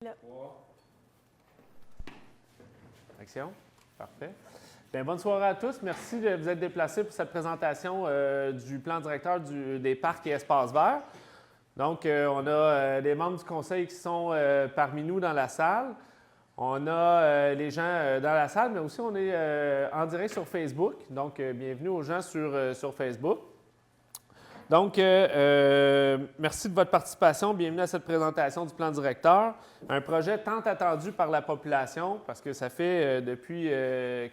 Là. Action. Parfait. Bien, bonne soirée à tous. Merci de vous être déplacés pour cette présentation du plan directeur des parcs et espaces verts. Donc, on a des membres du conseil qui sont parmi nous dans la salle. On a les gens dans la salle, mais aussi on est en direct sur Facebook. Donc, bienvenue aux gens sur Facebook. Donc, merci de votre participation. Bienvenue à cette présentation du plan directeur. Un projet tant attendu par la population parce que ça fait depuis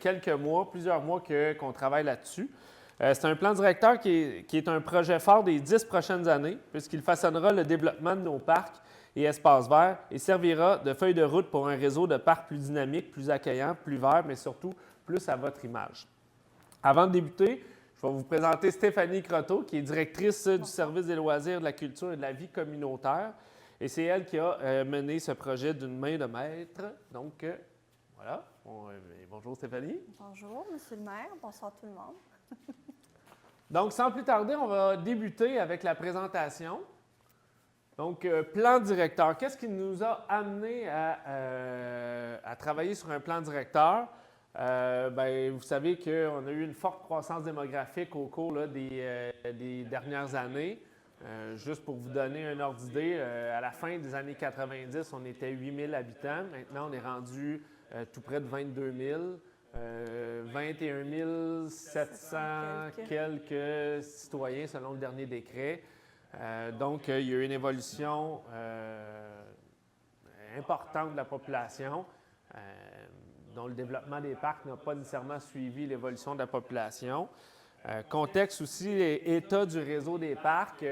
quelques mois, plusieurs mois qu'on travaille là-dessus. C'est un plan directeur qui est un projet fort des 10 prochaines années puisqu'il façonnera le développement de nos parcs et espaces verts et servira de feuille de route pour un réseau de parcs plus dynamique, plus accueillant, plus vert, mais surtout plus à votre image. Avant de débuter, je vais vous présenter Stéphanie Croteau, qui est directrice du service des loisirs, de la culture et de la vie communautaire. Et c'est elle qui a mené ce projet d'une main de maître. Donc, voilà. Bonjour Stéphanie. Bonjour, Monsieur le maire. Bonsoir tout le monde. Donc, sans plus tarder, on va débuter avec la présentation. Donc, plan directeur. Qu'est-ce qui nous a amené à travailler sur un plan directeur? Vous savez qu'on a eu une forte croissance démographique au cours là, des dernières années. Juste pour vous donner un ordre d'idée, à la fin des années 90, on était 8 000 habitants. Maintenant, on est rendu tout près de 22 000. 21 700 quelques citoyens selon le dernier décret. Donc, il y a eu une évolution importante de la population. Dont le développement des parcs n'a pas nécessairement suivi l'évolution de la population. Contexte aussi, état du réseau des parcs.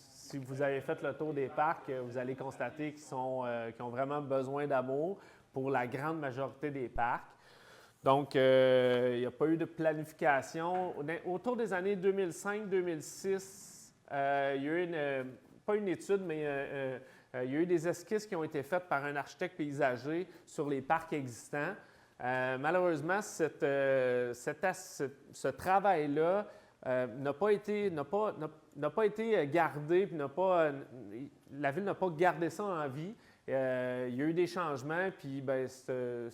Si vous avez fait le tour des parcs, vous allez constater qu'ils ont vraiment besoin d'amour pour la grande majorité des parcs. Donc, il n'y a pas eu de planification. Autour des années 2005-2006, il y a eu pas une étude, mais il y a eu des esquisses qui ont été faites par un architecte paysager sur les parcs existants. Malheureusement, ce travail-là n'a pas été gardé, puis la Ville n'a pas gardé ça en vie. Il y a eu des changements, puis ce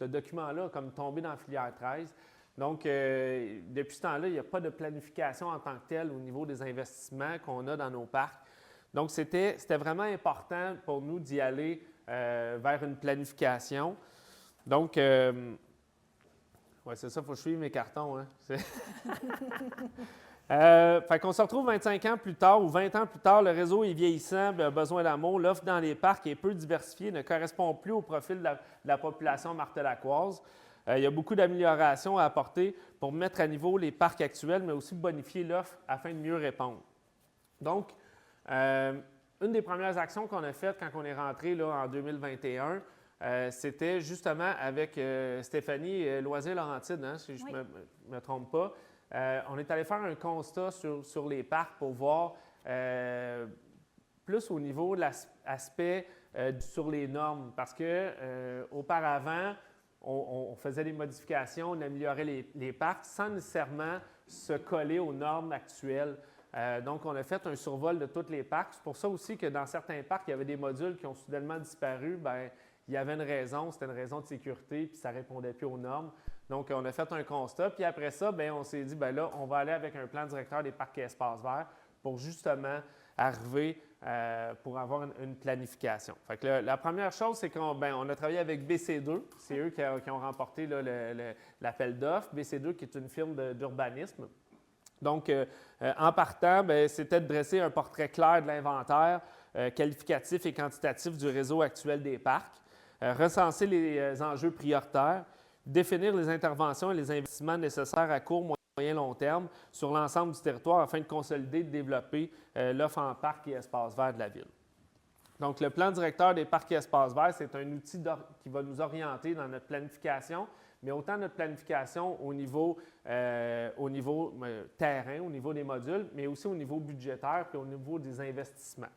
document-là a comme tombé dans la filière 13. Donc, depuis ce temps-là, il n'y a pas de planification en tant que telle au niveau des investissements qu'on a dans nos parcs. Donc, c'était vraiment important pour nous d'y aller vers une planification. Donc, c'est ça, il faut suivre mes cartons. Hein? Fait qu'on se retrouve 25 ans plus tard ou 20 ans plus tard, le réseau est vieillissant, a besoin d'amour. L'offre dans les parcs est peu diversifiée, ne correspond plus au profil de la population martelacoise. Il y a beaucoup d'améliorations à apporter pour mettre à niveau les parcs actuels, mais aussi bonifier l'offre afin de mieux répondre. Donc, une des premières actions qu'on a faites quand on est rentré là, en 2021, c'était justement avec Stéphanie Loisirs-Laurentides, hein, si je ne me trompe pas. On est allé faire un constat sur les parcs pour voir plus au niveau de l'aspect sur les normes. Parce qu'auparavant, on faisait des modifications, on améliorait les parcs sans nécessairement se coller aux normes actuelles. Donc, on a fait un survol de tous les parcs. C'est pour ça aussi que dans certains parcs, il y avait des modules qui ont soudainement disparu. Bien, il y avait une raison, c'était une raison de sécurité, puis ça ne répondait plus aux normes. Donc, on a fait un constat. Puis après ça, bien, on s'est dit, bien là, on va aller avec un plan directeur des parcs et espaces verts pour justement arriver pour avoir une planification. Fait que la première chose, c'est qu'on a travaillé avec BC2. C'est eux qui ont remporté là, l'appel d'offres. BC2, qui est une firme d'urbanisme. Donc, en partant, c'était de dresser un portrait clair de l'inventaire qualificatif et quantitatif du réseau actuel des parcs, recenser les enjeux prioritaires, définir les interventions et les investissements nécessaires à court, moyen, long terme sur l'ensemble du territoire afin de consolider et de développer l'offre en parcs et espaces verts de la Ville. Donc, le plan directeur des parcs et espaces verts, c'est un outil qui va nous orienter dans notre planification, mais autant notre planification au niveau terrain, au niveau des modules, mais aussi au niveau budgétaire puis au niveau des investissements.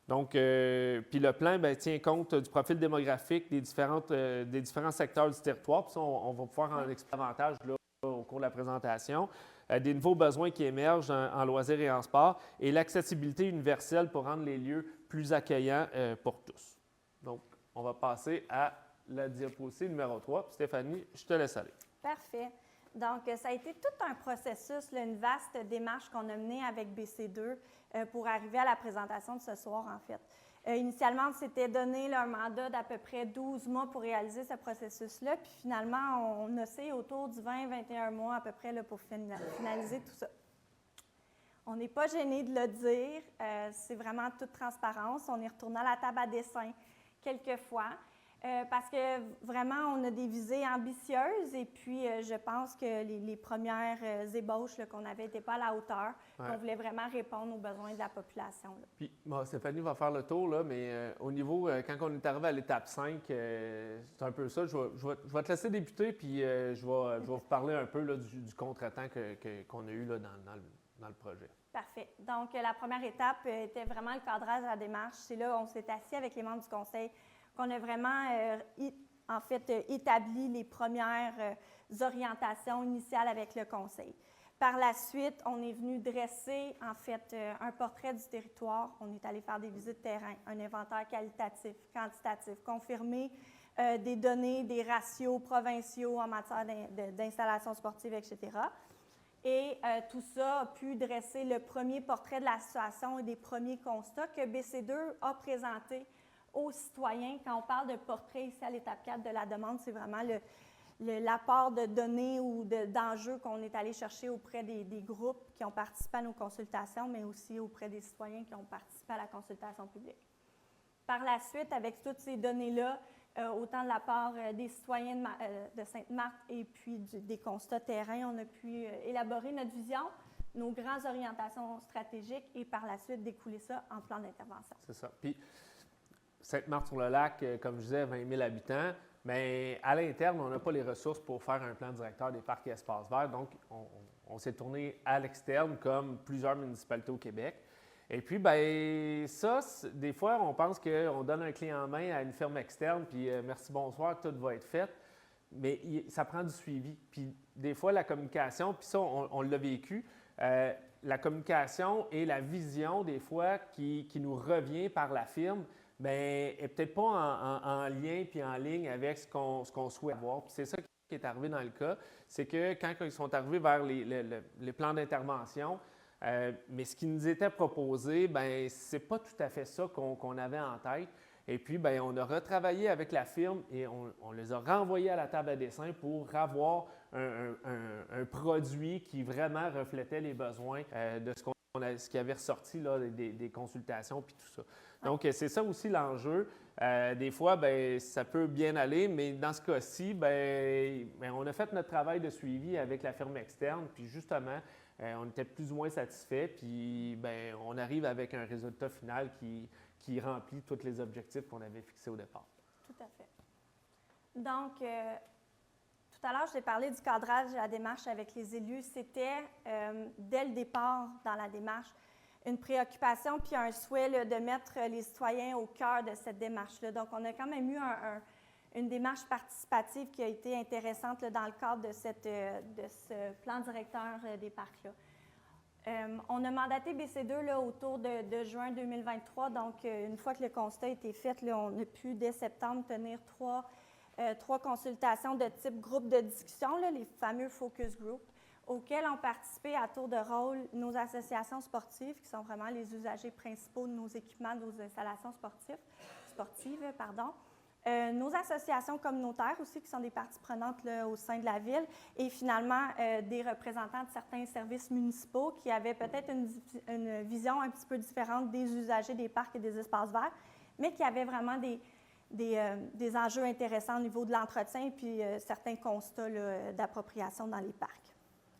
Donc, puis le plan tient compte du profil démographique des différents secteurs du territoire. Puis ça, on va pouvoir en expliquer davantage là, au cours de la présentation. Des nouveaux besoins qui émergent en loisirs et en sport et l'accessibilité universelle pour rendre les lieux plus accueillant pour tous. Donc, on va passer à la diapositive numéro 3. Stéphanie, je te laisse aller. Parfait. Donc, ça a été tout un processus, là, une vaste démarche qu'on a menée avec BC2 pour arriver à la présentation de ce soir, en fait. Initialement, on s'était donné là, un mandat d'à peu près 12 mois pour réaliser ce processus-là, puis finalement, on a fait autour du 20-21 mois à peu près là, pour finaliser tout ça. On n'est pas gêné de le dire, c'est vraiment toute transparence. On est retourné à la table à dessin quelques fois. Parce que vraiment, on a des visées ambitieuses et puis je pense que les premières ébauches qu'on avait n'étaient pas à la hauteur. Ouais. On voulait vraiment répondre aux besoins de la population. Là. Puis, bon, Stéphanie va faire le tour, là, mais au niveau, quand on est arrivé à l'étape 5, c'est un peu ça. Je vais te laisser débuter, puis je vais vous parler un peu là, du contretemps qu'on a eu là, dans le projet. Parfait. Donc, la première étape était vraiment le cadrage de la démarche. C'est là où on s'est assis avec les membres du conseil qu'on a vraiment, établi les premières orientations initiales avec le conseil. Par la suite, on est venu dresser, en fait, un portrait du territoire. On est allé faire des visites de terrain, un inventaire qualitatif, quantitatif, confirmer des données, des ratios provinciaux en matière d'installations sportives, etc. Et tout ça a pu dresser le premier portrait de la situation et des premiers constats que BC2 a présentés aux citoyens. Quand on parle de portrait ici à l'étape 4 de la demande, c'est vraiment l'apport de données ou d'enjeux qu'on est allé chercher auprès des groupes qui ont participé à nos consultations, mais aussi auprès des citoyens qui ont participé à la consultation publique. Par la suite, avec toutes ces données-là, autant de la part des citoyens de Sainte-Marthe et puis des constats terrain, on a pu élaborer notre vision, nos grandes orientations stratégiques et par la suite découler ça en plan d'intervention. C'est ça. Puis, Sainte-Marthe-sur-le-Lac, comme je disais, 20 000 habitants, mais à l'interne, on n'a pas les ressources pour faire un plan directeur des parcs et espaces verts. Donc, on s'est tourné à l'externe, comme plusieurs municipalités au Québec. Et puis, bien, ça, des fois, on pense qu'on donne un clé en main à une firme externe, puis merci, bonsoir, tout va être fait. Mais ça prend du suivi. Puis, des fois, la communication, puis ça, on l'a vécu, la communication et la vision, des fois, qui nous revient par la firme, bien, n'est peut-être pas en lien puis en ligne avec ce qu'on souhaite avoir. Puis c'est ça qui est arrivé dans le cas, c'est que quand ils sont arrivés vers les plans d'intervention, mais ce qui nous était proposé, bien, c'est pas tout à fait ça qu'on avait en tête. Et puis, bien, on a retravaillé avec la firme et on les a renvoyés à la table à dessin pour avoir un produit qui vraiment reflétait les besoins de ce qui avait ressorti là, des consultations puis tout ça. Donc, c'est ça aussi l'enjeu. Des fois, bien, ça peut bien aller, mais dans ce cas-ci, bien, on a fait notre travail de suivi avec la firme externe, puis justement, on était plus ou moins satisfaits, puis bien, on arrive avec un résultat final qui remplit tous les objectifs qu'on avait fixés au départ. Tout à fait. Donc, tout à l'heure, je t'ai parlé du cadrage de la démarche avec les élus. C'était, dès le départ dans la démarche, une préoccupation puis un souhait là, de mettre les citoyens au cœur de cette démarche-là. Donc, on a quand même eu une démarche participative qui a été intéressante là, dans le cadre de ce plan directeur des parcs-là. On a mandaté BC2 là, autour de juin 2023. Donc, une fois que le constat a été fait, là, on a pu, dès septembre, tenir trois consultations de type groupe de discussion, là, les fameux focus groups, auxquels ont participé à tour de rôle nos associations sportives, qui sont vraiment les usagers principaux de nos équipements, de nos installations sportives, nos associations communautaires aussi, qui sont des parties prenantes là, au sein de la ville, et finalement des représentants de certains services municipaux qui avaient peut-être une vision un petit peu différente des usagers des parcs et des espaces verts, mais qui avaient vraiment des enjeux intéressants au niveau de l'entretien et puis certains constats d'appropriation dans les parcs.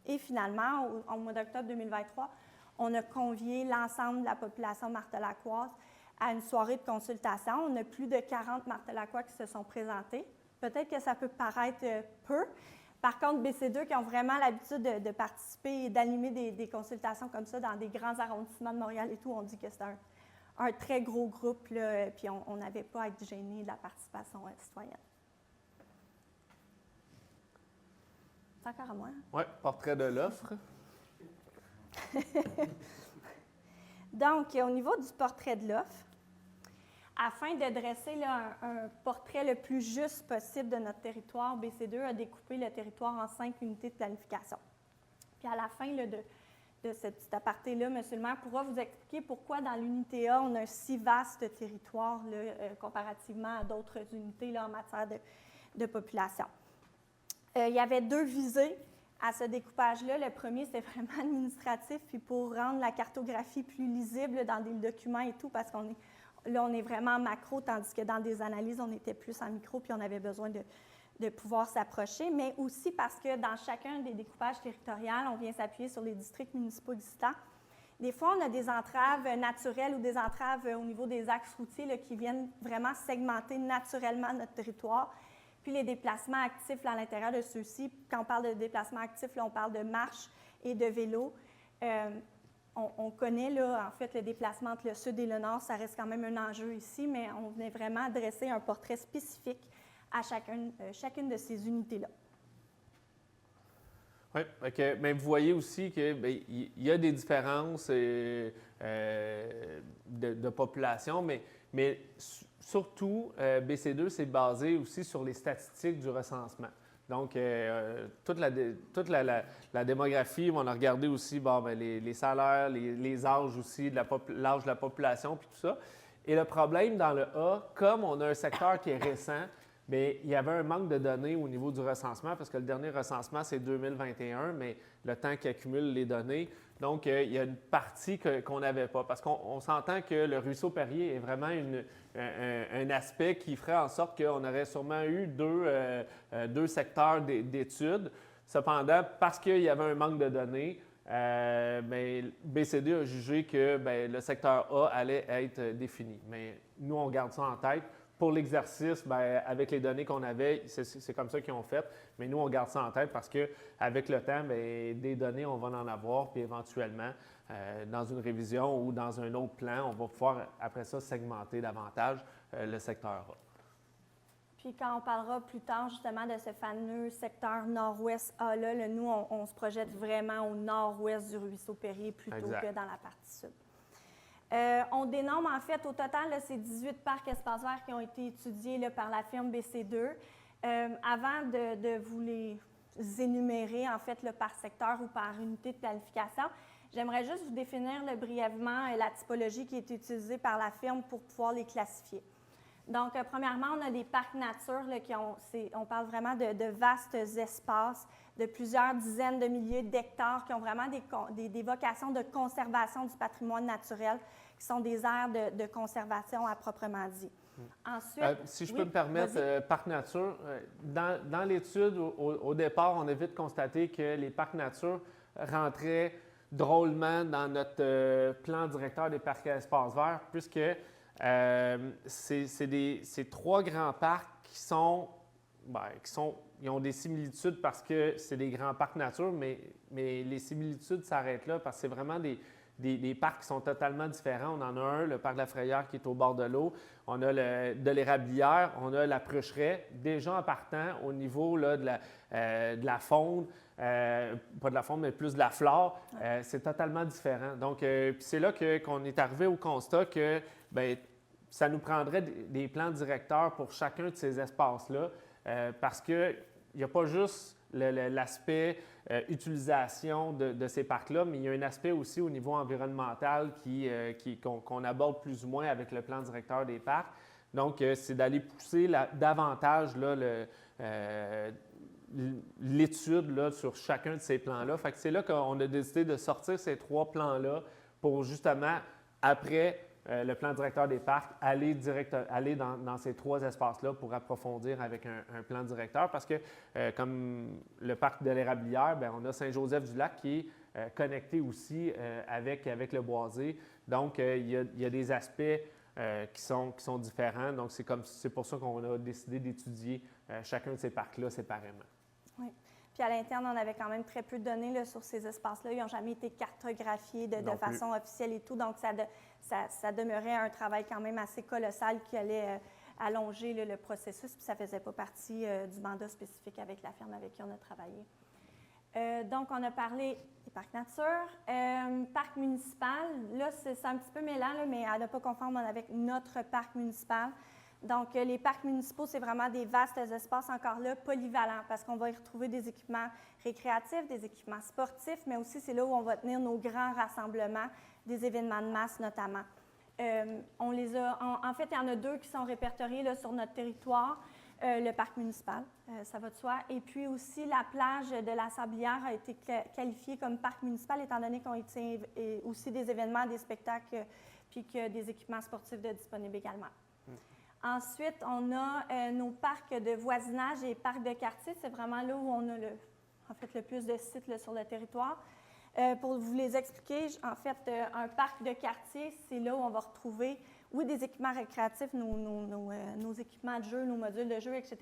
Et finalement, au mois d'octobre 2023, on a convié l'ensemble de la population martelacoise à une soirée de consultation. On a plus de 40 martelacois qui se sont présentés. Peut-être que ça peut paraître peu. Par contre, BC2, qui ont vraiment l'habitude de participer et d'animer des consultations comme ça dans des grands arrondissements de Montréal et tout, on dit que c'est un très gros groupe, là, puis on n'avait pas à être gêné de la participation citoyenne. C'est encore à moi. Oui, portrait de l'offre. Donc, au niveau du portrait de l'offre, Afin de dresser là, un portrait le plus juste possible de notre territoire, BC2 a découpé le territoire en 5 unités de planification. Puis à la fin là, de ce petit aparté-là, M. le maire pourra vous expliquer pourquoi dans l'unité A, on a un si vaste territoire là, comparativement à d'autres unités là, en matière de population. Il y avait 2 visées à ce découpage-là. Le premier, c'est vraiment administratif, puis pour rendre la cartographie plus lisible dans des documents et tout, parce qu'on est vraiment macro, tandis que dans des analyses, on était plus en micro, puis on avait besoin de pouvoir s'approcher, mais aussi parce que dans chacun des découpages territoriaux, on vient s'appuyer sur les districts municipaux existants. Des fois, on a des entraves naturelles ou des entraves au niveau des axes routiers là, qui viennent vraiment segmenter naturellement notre territoire. Puis les déplacements actifs là, à l'intérieur de ceux-ci, quand on parle de déplacements actifs, là, on parle de marche et de vélo. On connaît là, en fait le déplacement entre le sud et le nord, ça reste quand même un enjeu ici, mais on venait vraiment adresser un portrait spécifique à chacune de ces unités-là. Oui, mais vous voyez aussi qu'il y a des différences de population, mais surtout, BC2, c'est basé aussi sur les statistiques du recensement. Donc, toute la démographie, on a regardé aussi les salaires, les âges aussi, l'âge de la population, puis tout ça. Et le problème dans le A, comme on a un secteur qui est récent, bien, il y avait un manque de données au niveau du recensement, parce que le dernier recensement, c'est 2021, mais le temps qui accumule les données. Donc, il y a une partie qu'on n'avait pas, parce qu'on s'entend que le ruisseau Perrier est vraiment un aspect qui ferait en sorte qu'on aurait sûrement eu deux secteurs d'études. Cependant, parce qu'il y avait un manque de données, BCD a jugé que le secteur A allait être défini. Mais nous, on garde ça en tête. Pour l'exercice, avec les données qu'on avait, c'est comme ça qu'ils ont fait. Mais nous, on garde ça en tête parce qu'avec le temps, des données, on va en avoir. Puis éventuellement, dans une révision ou dans un autre plan, on va pouvoir, après ça, segmenter davantage le secteur A. Puis quand on parlera plus tard justement de ce fameux secteur nord-ouest A-là, nous, on se projette vraiment au nord-ouest du ruisseau Perrier plutôt que dans la partie sud. On dénomme en fait au total là, ces 18 parcs espaces verts qui ont été étudiés là, par la firme BC2. Avant de vous les énumérer en fait là, par secteur ou par unité de planification, j'aimerais juste vous définir là, brièvement la typologie qui est utilisée par la firme pour pouvoir les classifier. Donc, premièrement, on a des parcs nature là, on parle vraiment de vastes espaces de plusieurs dizaines de milliers d'hectares qui ont vraiment des vocations de conservation du patrimoine naturel, qui sont des aires de conservation à proprement dit. Ensuite, si je peux me permettre, parc nature, dans l'étude, au départ, on a vite constaté que les parcs nature rentraient drôlement dans notre plan directeur des parcs à espaces verts, puisque c'est 3 grands parcs qui ont des similitudes parce que c'est des grands parcs nature, mais les similitudes s'arrêtent là parce que c'est vraiment des parcs qui sont totalement différents. On en a un, le parc de la Frayère, qui est au bord de l'eau. On a de l'Érablière, on a la Prucheraie. Déjà en partant, au niveau là, de la faune, pas de la faune, mais plus de la flore, c'est totalement différent. Donc, c'est là qu'on est arrivé au constat que ça nous prendrait des plans directeurs pour chacun de ces espaces-là, parce qu'il n'y a pas juste l'aspect utilisation de ces parcs-là, mais il y a un aspect aussi au niveau environnemental qu'on aborde plus ou moins avec le plan directeur des parcs. Donc, c'est d'aller pousser davantage là, l'étude là, sur chacun de ces plans-là. Fait que c'est là qu'on a décidé de sortir ces 3 plans-là pour justement, après le plan directeur des parcs, aller dans ces 3 espaces-là pour approfondir avec un plan directeur. Parce que, comme le parc de l'Érablière, on a Saint-Joseph-du-Lac qui est connecté aussi avec le boisé. Donc, il y a des aspects qui sont différents. Donc, c'est pour ça qu'on a décidé d'étudier chacun de ces parcs-là séparément. Oui. Puis à l'interne, on avait quand même très peu de données là, sur ces espaces-là. Ils n'ont jamais été cartographiés de façon officielle et tout. Donc, ça demeurait un travail quand même assez colossal qui allait allonger là, le processus. Puis ça ne faisait pas partie du mandat spécifique avec la firme avec qui on a travaillé. Donc, on a parlé des parcs nature. Parc municipal, là, c'est un petit peu mêlant, là, mais à ne pas confondre avec notre parc municipal. Donc, les parcs municipaux, c'est vraiment des vastes espaces, encore là, polyvalents, parce qu'on va y retrouver des équipements récréatifs, des équipements sportifs, mais aussi c'est là où on va tenir nos grands rassemblements, des événements de masse notamment. On les a, en fait, il y en a 2 qui sont répertoriés là, sur notre territoire. Le parc municipal, ça va de soi. Et puis aussi, la plage de la Sablière a été qualifiée comme parc municipal, étant donné qu'on y tient aussi des événements, des spectacles, puis que des équipements sportifs de disponibles également. Ensuite, on a nos parcs de voisinage et parcs de quartier. C'est vraiment là où on a le plus de sites là, sur le territoire. Pour vous les expliquer, en fait, un parc de quartier, c'est là où on va retrouver, oui, des équipements récréatifs, nos équipements de jeu, nos modules de jeu, etc.,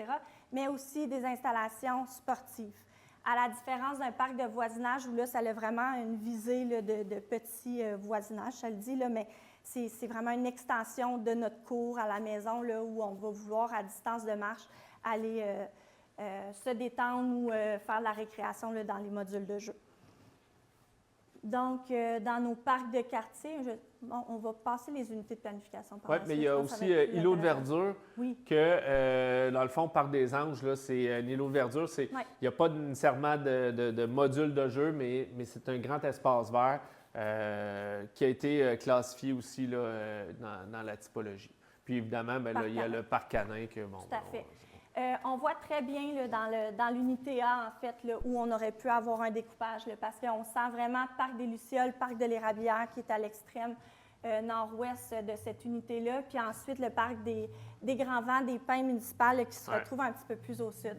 mais aussi des installations sportives. À la différence d'un parc de voisinage où là, ça a vraiment une visée là, de petits voisinages, ça le dit, là, mais c'est vraiment une extension de notre cour à la maison là, où on va vouloir, à distance de marche, aller se détendre ou faire de la récréation là, dans les modules de jeu. Donc, dans nos parcs de quartier, on va passer les unités de planification. Oui, mais il y a aussi îlot de verdure, oui. que, dans le fond, Parc des Anges, là, c'est un îlot de verdure. Il n'y a pas nécessairement de module de jeu, mais c'est un grand espace vert qui a été classifié aussi là, dans la typologie. Puis évidemment, bien, là, il y a le Parc Canin. Que, bon, tout à fait. On voit très bien là, dans l'unité A, en fait, là, où on aurait pu avoir un découpage, là, parce qu'on sent vraiment Parc des Lucioles, Parc de l'Érablière, qui est à l'extrême nord-ouest de cette unité-là, puis ensuite le Parc des Grands Vents, des Pins municipales, là, qui se retrouve un petit peu plus au sud.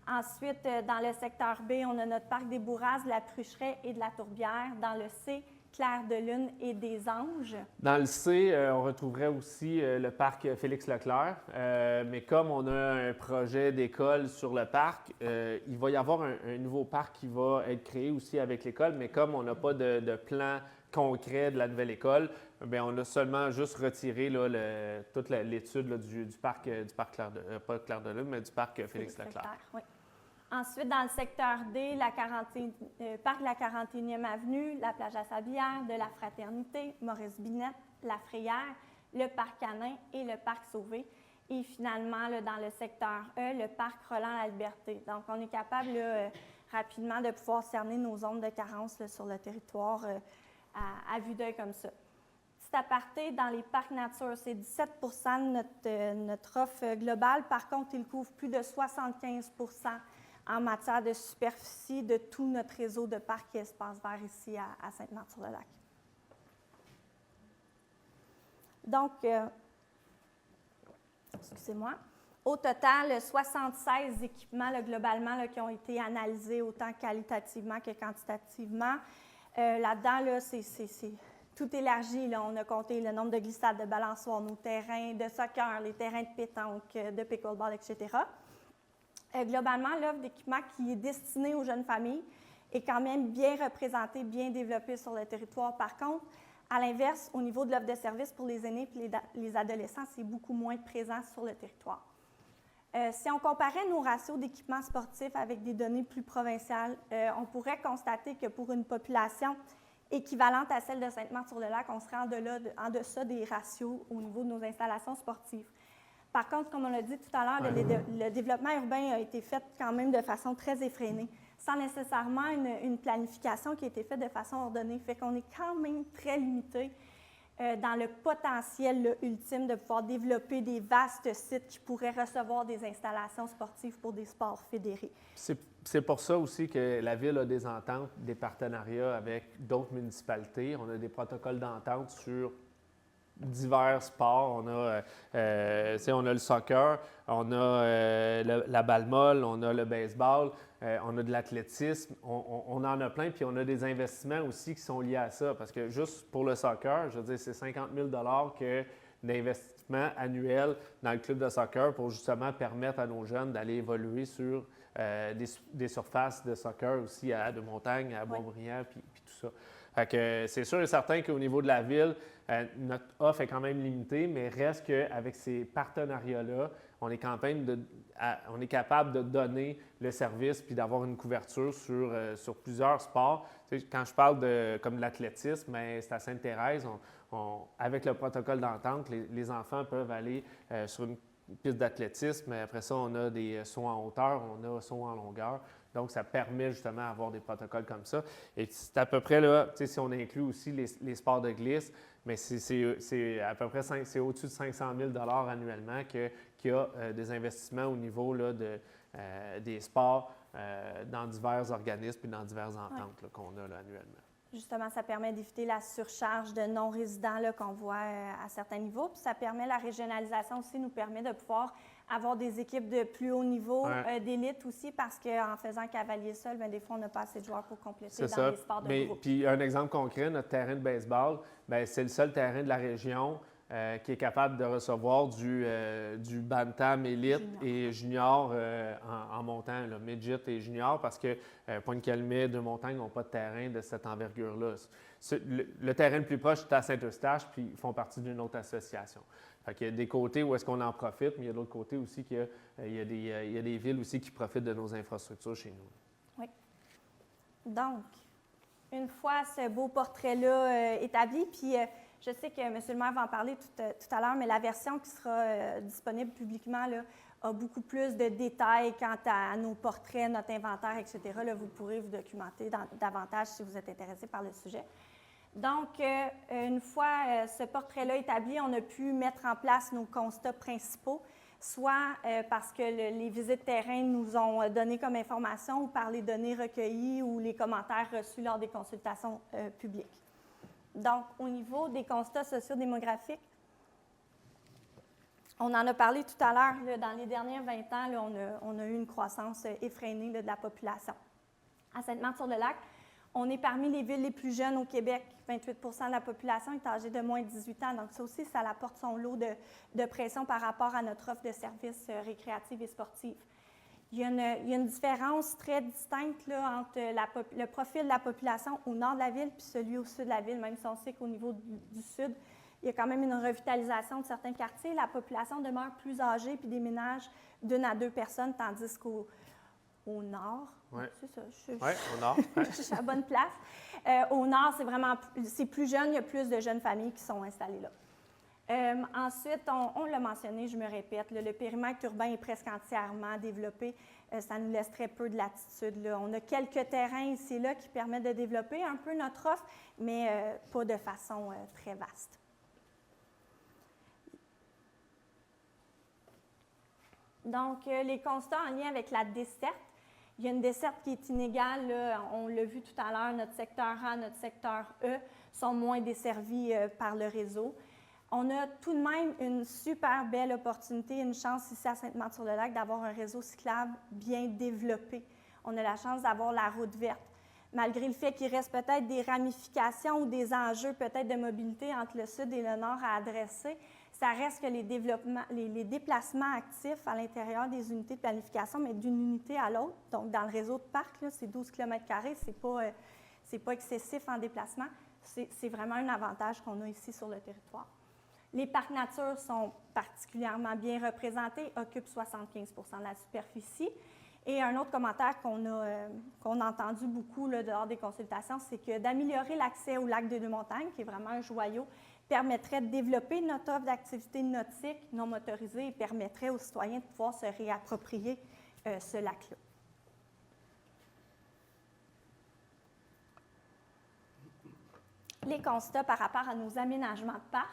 Ensuite, dans le secteur B, on a notre Parc des Bourrasques, de la Prucheraie et de la Tourbière. Dans le C, Clair de Lune et des Anges. Dans le C, on retrouverait aussi le parc Félix-Leclerc, mais comme on a un projet d'école sur le parc, il va y avoir un nouveau parc qui va être créé aussi avec l'école, mais comme on n'a pas de plan concret de la nouvelle école, bien, on a seulement juste retiré là, toute l'étude là, du parc Clair de, pas Clair de Lune, mais du parc Félix-Leclerc. Oui. Ensuite, dans le secteur D, parc de la 41e Avenue, la plage à Sablière, de la Fraternité, Maurice-Binette, la Frayère, le parc Canin et le parc Sauvé. Et finalement, là, dans le secteur E, le parc Roland-la-Liberté. Donc, on est capable là, rapidement de pouvoir cerner nos zones de carence là, sur le territoire à vue d'œil comme ça. Petit aparté, dans les parcs nature, c'est 17 de notre offre globale. Par contre, il couvre plus de 75 en matière de superficie de tout notre réseau de parcs et espaces verts ici à Sainte-Marthe-sur-le-Lac. Donc, excusez-moi, au total, 76 équipements là, globalement là, qui ont été analysés autant qualitativement que quantitativement. Là-dedans, là, tout élargi. Là, on a compté le nombre de glissades, de balançoires, nos terrains de soccer, les terrains de pétanque, de pickleball, etc. Globalement, l'offre d'équipement qui est destinée aux jeunes familles est quand même bien représentée, bien développée sur le territoire. Par contre, à l'inverse, au niveau de l'offre de services pour les aînés et les adolescents, c'est beaucoup moins présent sur le territoire. Si on comparait nos ratios d'équipements sportifs avec des données plus provinciales, on pourrait constater que pour une population équivalente à celle de Sainte-Marthe-sur-le-Lac, on serait en deçà des ratios au niveau de nos installations sportives. Par contre, comme on l'a dit tout à l'heure, le développement urbain a été fait quand même de façon très effrénée, sans nécessairement une planification qui a été faite de façon ordonnée. Fait qu'on est quand même très limité dans le potentiel là, ultime de pouvoir développer des vastes sites qui pourraient recevoir des installations sportives pour des sports fédérés. C'est pour ça aussi que la Ville a des ententes, des partenariats avec d'autres municipalités. On a des protocoles d'entente sur divers sports. On a le soccer, on a la balle molle, on a le baseball, on a de l'athlétisme, on en a plein, puis on a des investissements aussi qui sont liés à ça. Parce que juste pour le soccer, je veux dire, c'est 50 000 d'investissement annuel dans le club de soccer pour justement permettre à nos jeunes d'aller évoluer sur des surfaces de soccer aussi à de montagne, à Boisbriand, puis tout ça. Fait que c'est sûr et certain qu'au niveau de la Ville, notre offre est quand même limitée, mais reste qu'avec ces partenariats-là, on est on est capable de donner le service puis d'avoir une couverture sur plusieurs sports. Tu sais, quand je parle comme de l'athlétisme, mais c'est à Sainte-Thérèse, avec le protocole d'entente, les enfants peuvent aller sur une piste d'athlétisme, mais après ça, on a des sauts en hauteur, on a sauts en longueur. Donc, ça permet justement d'avoir des protocoles comme ça. Et c'est à peu près là, tu sais, si on inclut aussi les sports de glisse, mais c'est à peu près c'est au-dessus de 500 000 $ annuellement qu'il y a des investissements au niveau là, des sports dans divers organismes et dans diverses ententes là, qu'on a là, annuellement. Justement, ça permet d'éviter la surcharge de non-résidents là, qu'on voit à certains niveaux. Puis ça permet, la régionalisation aussi nous permet de pouvoir avoir des équipes de plus haut niveau, d'élite aussi, parce qu'en faisant cavalier seul, bien, des fois, on n'a pas assez de joueurs pour compléter dans les sports de groupe. Puis un exemple concret, notre terrain de baseball, bien, c'est le seul terrain de la région qui est capable de recevoir du bantam élite et junior en montant, là, midget et junior, parce que Pointe-Calmet, Deux-Montagnes n'ont pas de terrain de cette envergure-là. Le terrain le plus proche est à Saint-Eustache, puis ils font partie d'une autre association. Fait qu'il y a des côtés où est-ce qu'on en profite, mais il y a d'autres côtés aussi qu'il y a des villes aussi qui profitent de nos infrastructures chez nous. Oui. Donc, une fois ce beau portrait-là établi, puis je sais que M. le maire va en parler tout à l'heure, mais la version qui sera disponible publiquement là, a beaucoup plus de détails quant à nos portraits, notre inventaire, etc. Là, vous pourrez vous documenter davantage si vous êtes intéressé par le sujet. Donc, une fois ce portrait-là établi, on a pu mettre en place nos constats principaux, soit parce que les visites terrain nous ont donné comme information ou par les données recueillies ou les commentaires reçus lors des consultations publiques. Donc, au niveau des constats sociodémographiques, on en a parlé tout à l'heure, dans les dernières 20 ans, là, on a eu une croissance effrénée là, de la population. À Sainte-Marthe-sur-le-Lac, on est parmi les villes les plus jeunes au Québec. 28 % de la population est âgée de moins de 18 ans. Donc, ça aussi, ça apporte son lot de pression par rapport à notre offre de services récréatifs et sportifs. Il y a une différence très distincte là, entre le profil de la population au nord de la ville puis celui au sud de la ville, même si on sait qu'au niveau du sud, il y a quand même une revitalisation de certains quartiers. La population demeure plus âgée puis déménage d'1 à 2 personnes, tandis qu'au nord, c'est ça, au nord. je suis à la bonne place. Au nord, c'est plus jeune, il y a plus de jeunes familles qui sont installées là. Ensuite, on l'a mentionné, je me répète, le périmètre urbain est presque entièrement développé. Ça nous laisse très peu de latitude. Là. On a quelques terrains ici et là qui permettent de développer un peu notre offre, mais pas de façon très vaste. Donc, les constats en lien avec la desserte. Il y a une desserte qui est inégale. Là. On l'a vu tout à l'heure, notre secteur A, notre secteur E sont moins desservis par le réseau. On a tout de même une super belle opportunité, une chance ici à Sainte-Marthe-sur-le-Lac d'avoir un réseau cyclable bien développé. On a la chance d'avoir la route verte. Malgré le fait qu'il reste peut-être des ramifications ou des enjeux peut-être de mobilité entre le sud et le nord à adresser, ça reste que les déplacements actifs à l'intérieur des unités de planification, mais d'une unité à l'autre, donc dans le réseau de parcs, là, c'est 12 km², c'est pas excessif en déplacement. C'est vraiment un avantage qu'on a ici sur le territoire. Les parcs nature sont particulièrement bien représentés, occupent 75 % de la superficie. Et un autre commentaire qu'on a entendu beaucoup là, lors des consultations, c'est que d'améliorer l'accès au lac des Deux-Montagnes, qui est vraiment un joyau, permettrait de développer notre offre d'activités nautiques non motorisées et permettrait aux citoyens de pouvoir se réapproprier ce lac-là. Les constats par rapport à nos aménagements de parcs.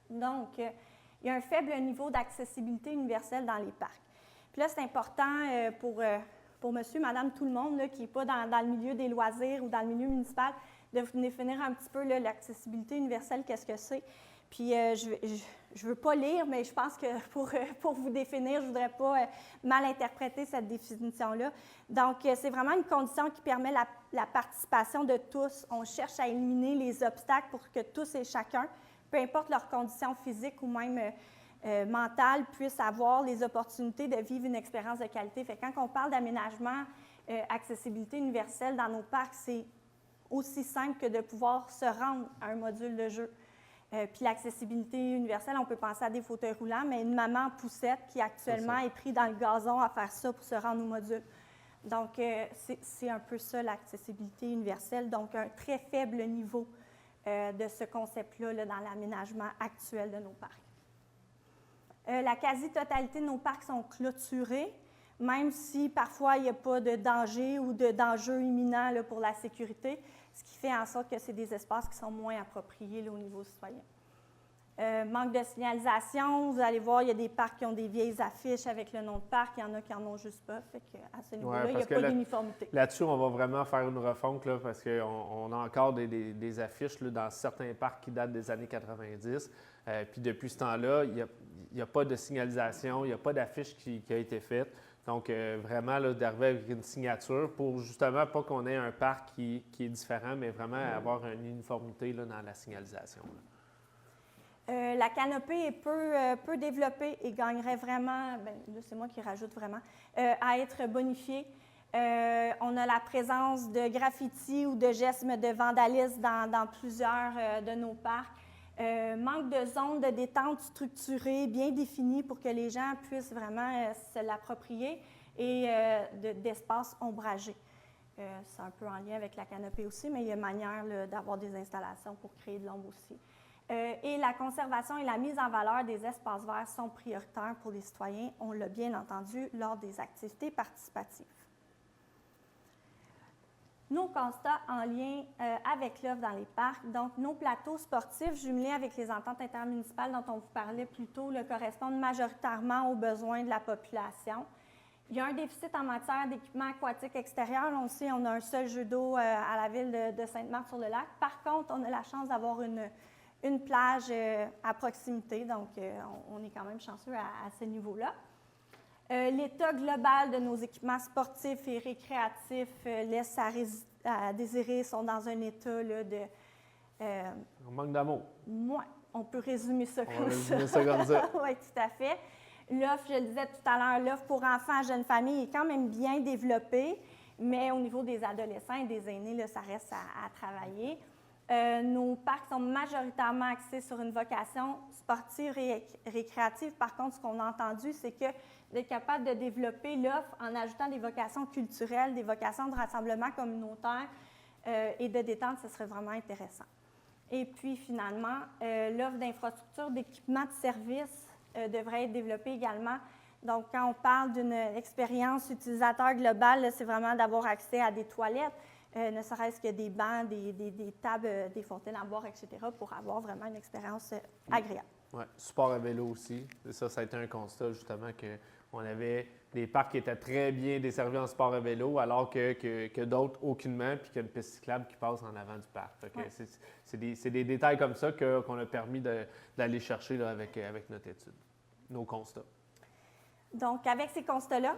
Donc, il y a un faible niveau d'accessibilité universelle dans les parcs. Puis là, c'est important pour monsieur, madame, tout le monde là, qui n'est pas dans le milieu des loisirs ou dans le milieu municipal, de vous définir un petit peu l'accessibilité universelle, qu'est-ce que c'est. Puis, je ne veux pas lire, mais je pense que pour vous définir, je ne voudrais pas mal interpréter cette définition-là. Donc, c'est vraiment une condition qui permet la participation de tous. On cherche à éliminer les obstacles pour que tous et chacun, peu importe leurs conditions physiques ou même mentales, puissent avoir les opportunités de vivre une expérience de qualité. Fait que quand on parle d'aménagement, accessibilité universelle dans nos parcs, c'est aussi simple que de pouvoir se rendre à un module de jeu. Puis l'accessibilité universelle, on peut penser à des fauteuils roulants, mais une maman en poussette qui actuellement est prise dans le gazon à faire ça pour se rendre au module. Donc, c'est un peu ça l'accessibilité universelle, donc un très faible niveau de ce concept-là là, dans l'aménagement actuel de nos parcs. La quasi-totalité de nos parcs sont clôturés, même si parfois il n'y a pas de danger ou d'enjeu imminent là, pour la sécurité, ce qui fait en sorte que c'est des espaces qui sont moins appropriés là, au niveau citoyen. Manque de signalisation, vous allez voir, il y a des parcs qui ont des vieilles affiches avec le nom de parc, il y en a qui n'en ont juste pas, fait qu'à ce niveau-là, il n'y a pas d'uniformité. Là-dessus, on va vraiment faire une refonte là, parce qu'on a encore des affiches là, dans certains parcs qui datent des années 90. Puis depuis ce temps-là, il n'y a pas de signalisation, il n'y a pas d'affiche qui a été faite. Donc, vraiment, d'arriver avec une signature pour justement pas qu'on ait un parc qui est différent, mais vraiment avoir une uniformité là, dans la signalisation. Là. La canopée est peu développée et gagnerait vraiment, bien, là c'est moi qui rajoute vraiment, à être bonifiée. On a la présence de graffitis ou de gestes de vandalisme dans plusieurs de nos parcs. Manque de zones de détente structurées, bien définies pour que les gens puissent vraiment se l'approprier et d'espaces ombragés. C'est un peu en lien avec la canopée aussi, mais il y a manière d'avoir des installations pour créer de l'ombre aussi. Et la conservation et la mise en valeur des espaces verts sont prioritaires pour les citoyens, on l'a bien entendu, lors des activités participatives. Nos constats en lien avec l'offre dans les parcs, donc nos plateaux sportifs jumelés avec les ententes intermunicipales dont on vous parlait plus tôt correspondent majoritairement aux besoins de la population. Il y a un déficit en matière d'équipement aquatique extérieur. On sait, on a un seul jeu d'eau à la ville de Sainte-Marthe-sur-le-Lac. Par contre, on a la chance d'avoir une plage à proximité, donc on est quand même chanceux à ce niveau-là. L'état global de nos équipements sportifs et récréatifs laisse à désirer, sont dans un état là, de... On manque d'amour. On peut résumer ça comme ça. Oui, tout à fait. L'offre, je le disais tout à l'heure, l'offre pour enfants, jeunes familles est quand même bien développée, mais au niveau des adolescents et des aînés, là, ça reste à travailler. Nos parcs sont majoritairement axés sur une vocation sportive et récréative. Par contre, ce qu'on a entendu, c'est que d'être capable de développer l'offre en ajoutant des vocations culturelles, des vocations de rassemblement communautaire et de détente, ce serait vraiment intéressant. Et puis, finalement, l'offre d'infrastructures, d'équipements de services devrait être développée également. Donc, quand on parle d'une expérience utilisateur globale, c'est vraiment d'avoir accès à des toilettes, ne serait-ce que des bancs, des tables, des fontaines à boire, etc., pour avoir vraiment une expérience agréable. Oui, support à vélo aussi. Ça a été un constat, justement, qu'on avait des parcs qui étaient très bien desservis en sport à vélo, alors que d'autres, aucunement, puis qu'il y a une piste cyclable qui passe en avant du parc. C'est des détails comme ça qu'on a permis d'aller chercher là, avec notre étude, nos constats. Donc, avec ces constats-là,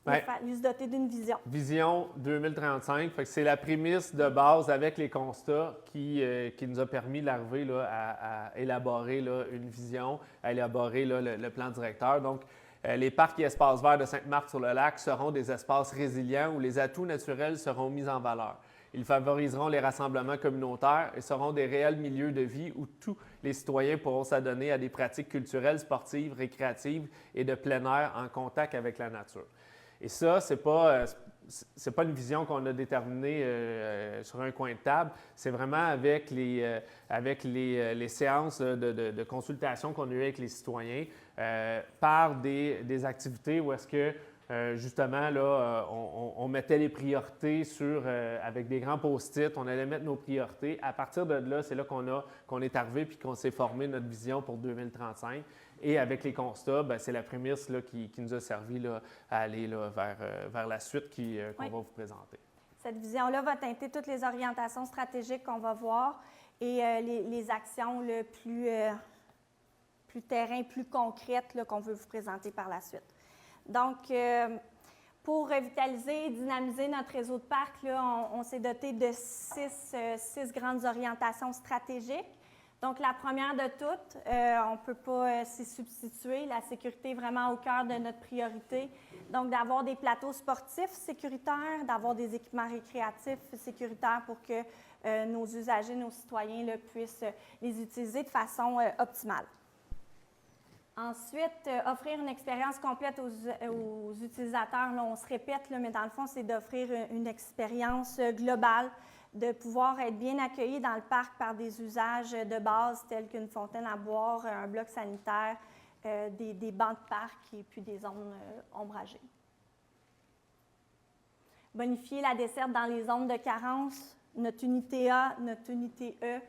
il faut se doter d'une vision. Vision 2035, c'est la prémisse de base avec les constats qui nous a permis d'arriver à élaborer là, une vision, à élaborer là, le plan directeur. Donc, les parcs et espaces verts de Sainte-Marthe-sur-le-Lac seront des espaces résilients où les atouts naturels seront mis en valeur. Ils favoriseront les rassemblements communautaires et seront des réels milieux de vie où tous les citoyens pourront s'adonner à des pratiques culturelles, sportives, récréatives et de plein air en contact avec la nature. Et ça, c'est pas une vision qu'on a déterminée sur un coin de table. C'est vraiment avec les séances de consultation qu'on a eues avec les citoyens par des activités où est-ce que, justement, là, on mettait les priorités avec des grands post-it, on allait mettre nos priorités. À partir de là, c'est là qu'on est arrivé puis qu'on s'est formé notre vision pour 2035. Et avec les constats, c'est la prémisse là, qui nous a servi là, à aller là, vers la suite qu'on va vous présenter. Cette vision-là va teinter toutes les orientations stratégiques qu'on va voir et les actions le plus terrain, plus concrètes là, qu'on veut vous présenter par la suite. Donc, pour revitaliser et dynamiser notre réseau de parcs, là, on s'est doté de six grandes orientations stratégiques. Donc, la première de toutes, on ne peut pas s'y substituer. La sécurité est vraiment au cœur de notre priorité. Donc, d'avoir des plateaux sportifs sécuritaires, d'avoir des équipements récréatifs sécuritaires pour que nos usagers, nos citoyens là, puissent les utiliser de façon optimale. Ensuite, offrir une expérience complète aux utilisateurs. Là, on se répète, là, mais dans le fond, c'est d'offrir une expérience globale, de pouvoir être bien accueilli dans le parc par des usages de base tels qu'une fontaine à boire, un bloc sanitaire, des bancs de parc et puis des zones ombragées. Bonifier la desserte dans les zones de carence. Notre unité A, notre unité E,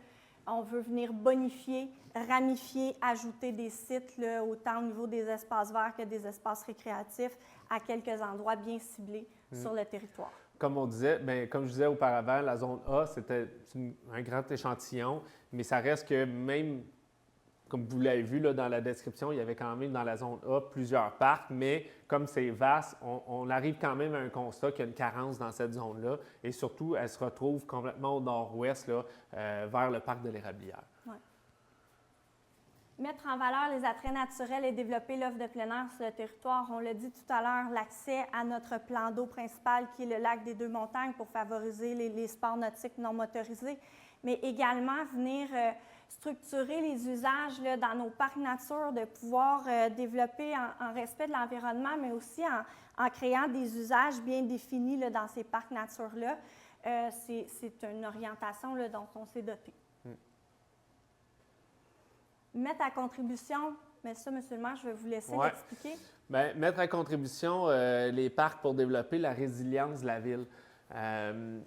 on veut venir bonifier, ramifier, ajouter des sites, là, autant au niveau des espaces verts que des espaces récréatifs, à quelques endroits bien ciblés sur le territoire. Comme on disait, bien, comme je disais auparavant, la zone A, c'était un grand échantillon, mais ça reste que même, comme vous l'avez vu là, dans la description, il y avait quand même dans la zone A plusieurs parcs, mais comme c'est vaste, on arrive quand même à un constat qu'il y a une carence dans cette zone-là, et surtout, elle se retrouve complètement au nord-ouest, là, vers le parc de l'Érablière. Ouais. Mettre en valeur les attraits naturels et développer l'offre de plein air sur le territoire. On l'a dit tout à l'heure, l'accès à notre plan d'eau principal qui est le lac des Deux-Montagnes pour favoriser les sports nautiques non motorisés, mais également venir structurer les usages là, dans nos parcs nature, de pouvoir développer en respect de l'environnement, mais aussi en créant des usages bien définis là, dans ces parcs nature-là. C'est une orientation là, dont on s'est doté. Mettre à contribution, mais ça, M. le maire, je vais vous laisser l'expliquer. Bien, mettre à contribution les parcs pour développer la résilience de la ville. Je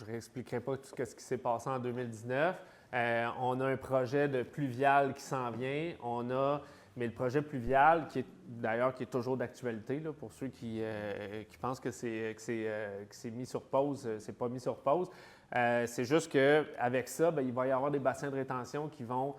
ne réexpliquerai pas tout ce qui s'est passé en 2019. On a un projet de pluvial qui s'en vient. Mais le projet pluvial, qui est toujours d'actualité, là, pour ceux qui pensent que c'est mis sur pause, c'est pas mis sur pause. C'est juste qu'avec ça, bien, il va y avoir des bassins de rétention qui vont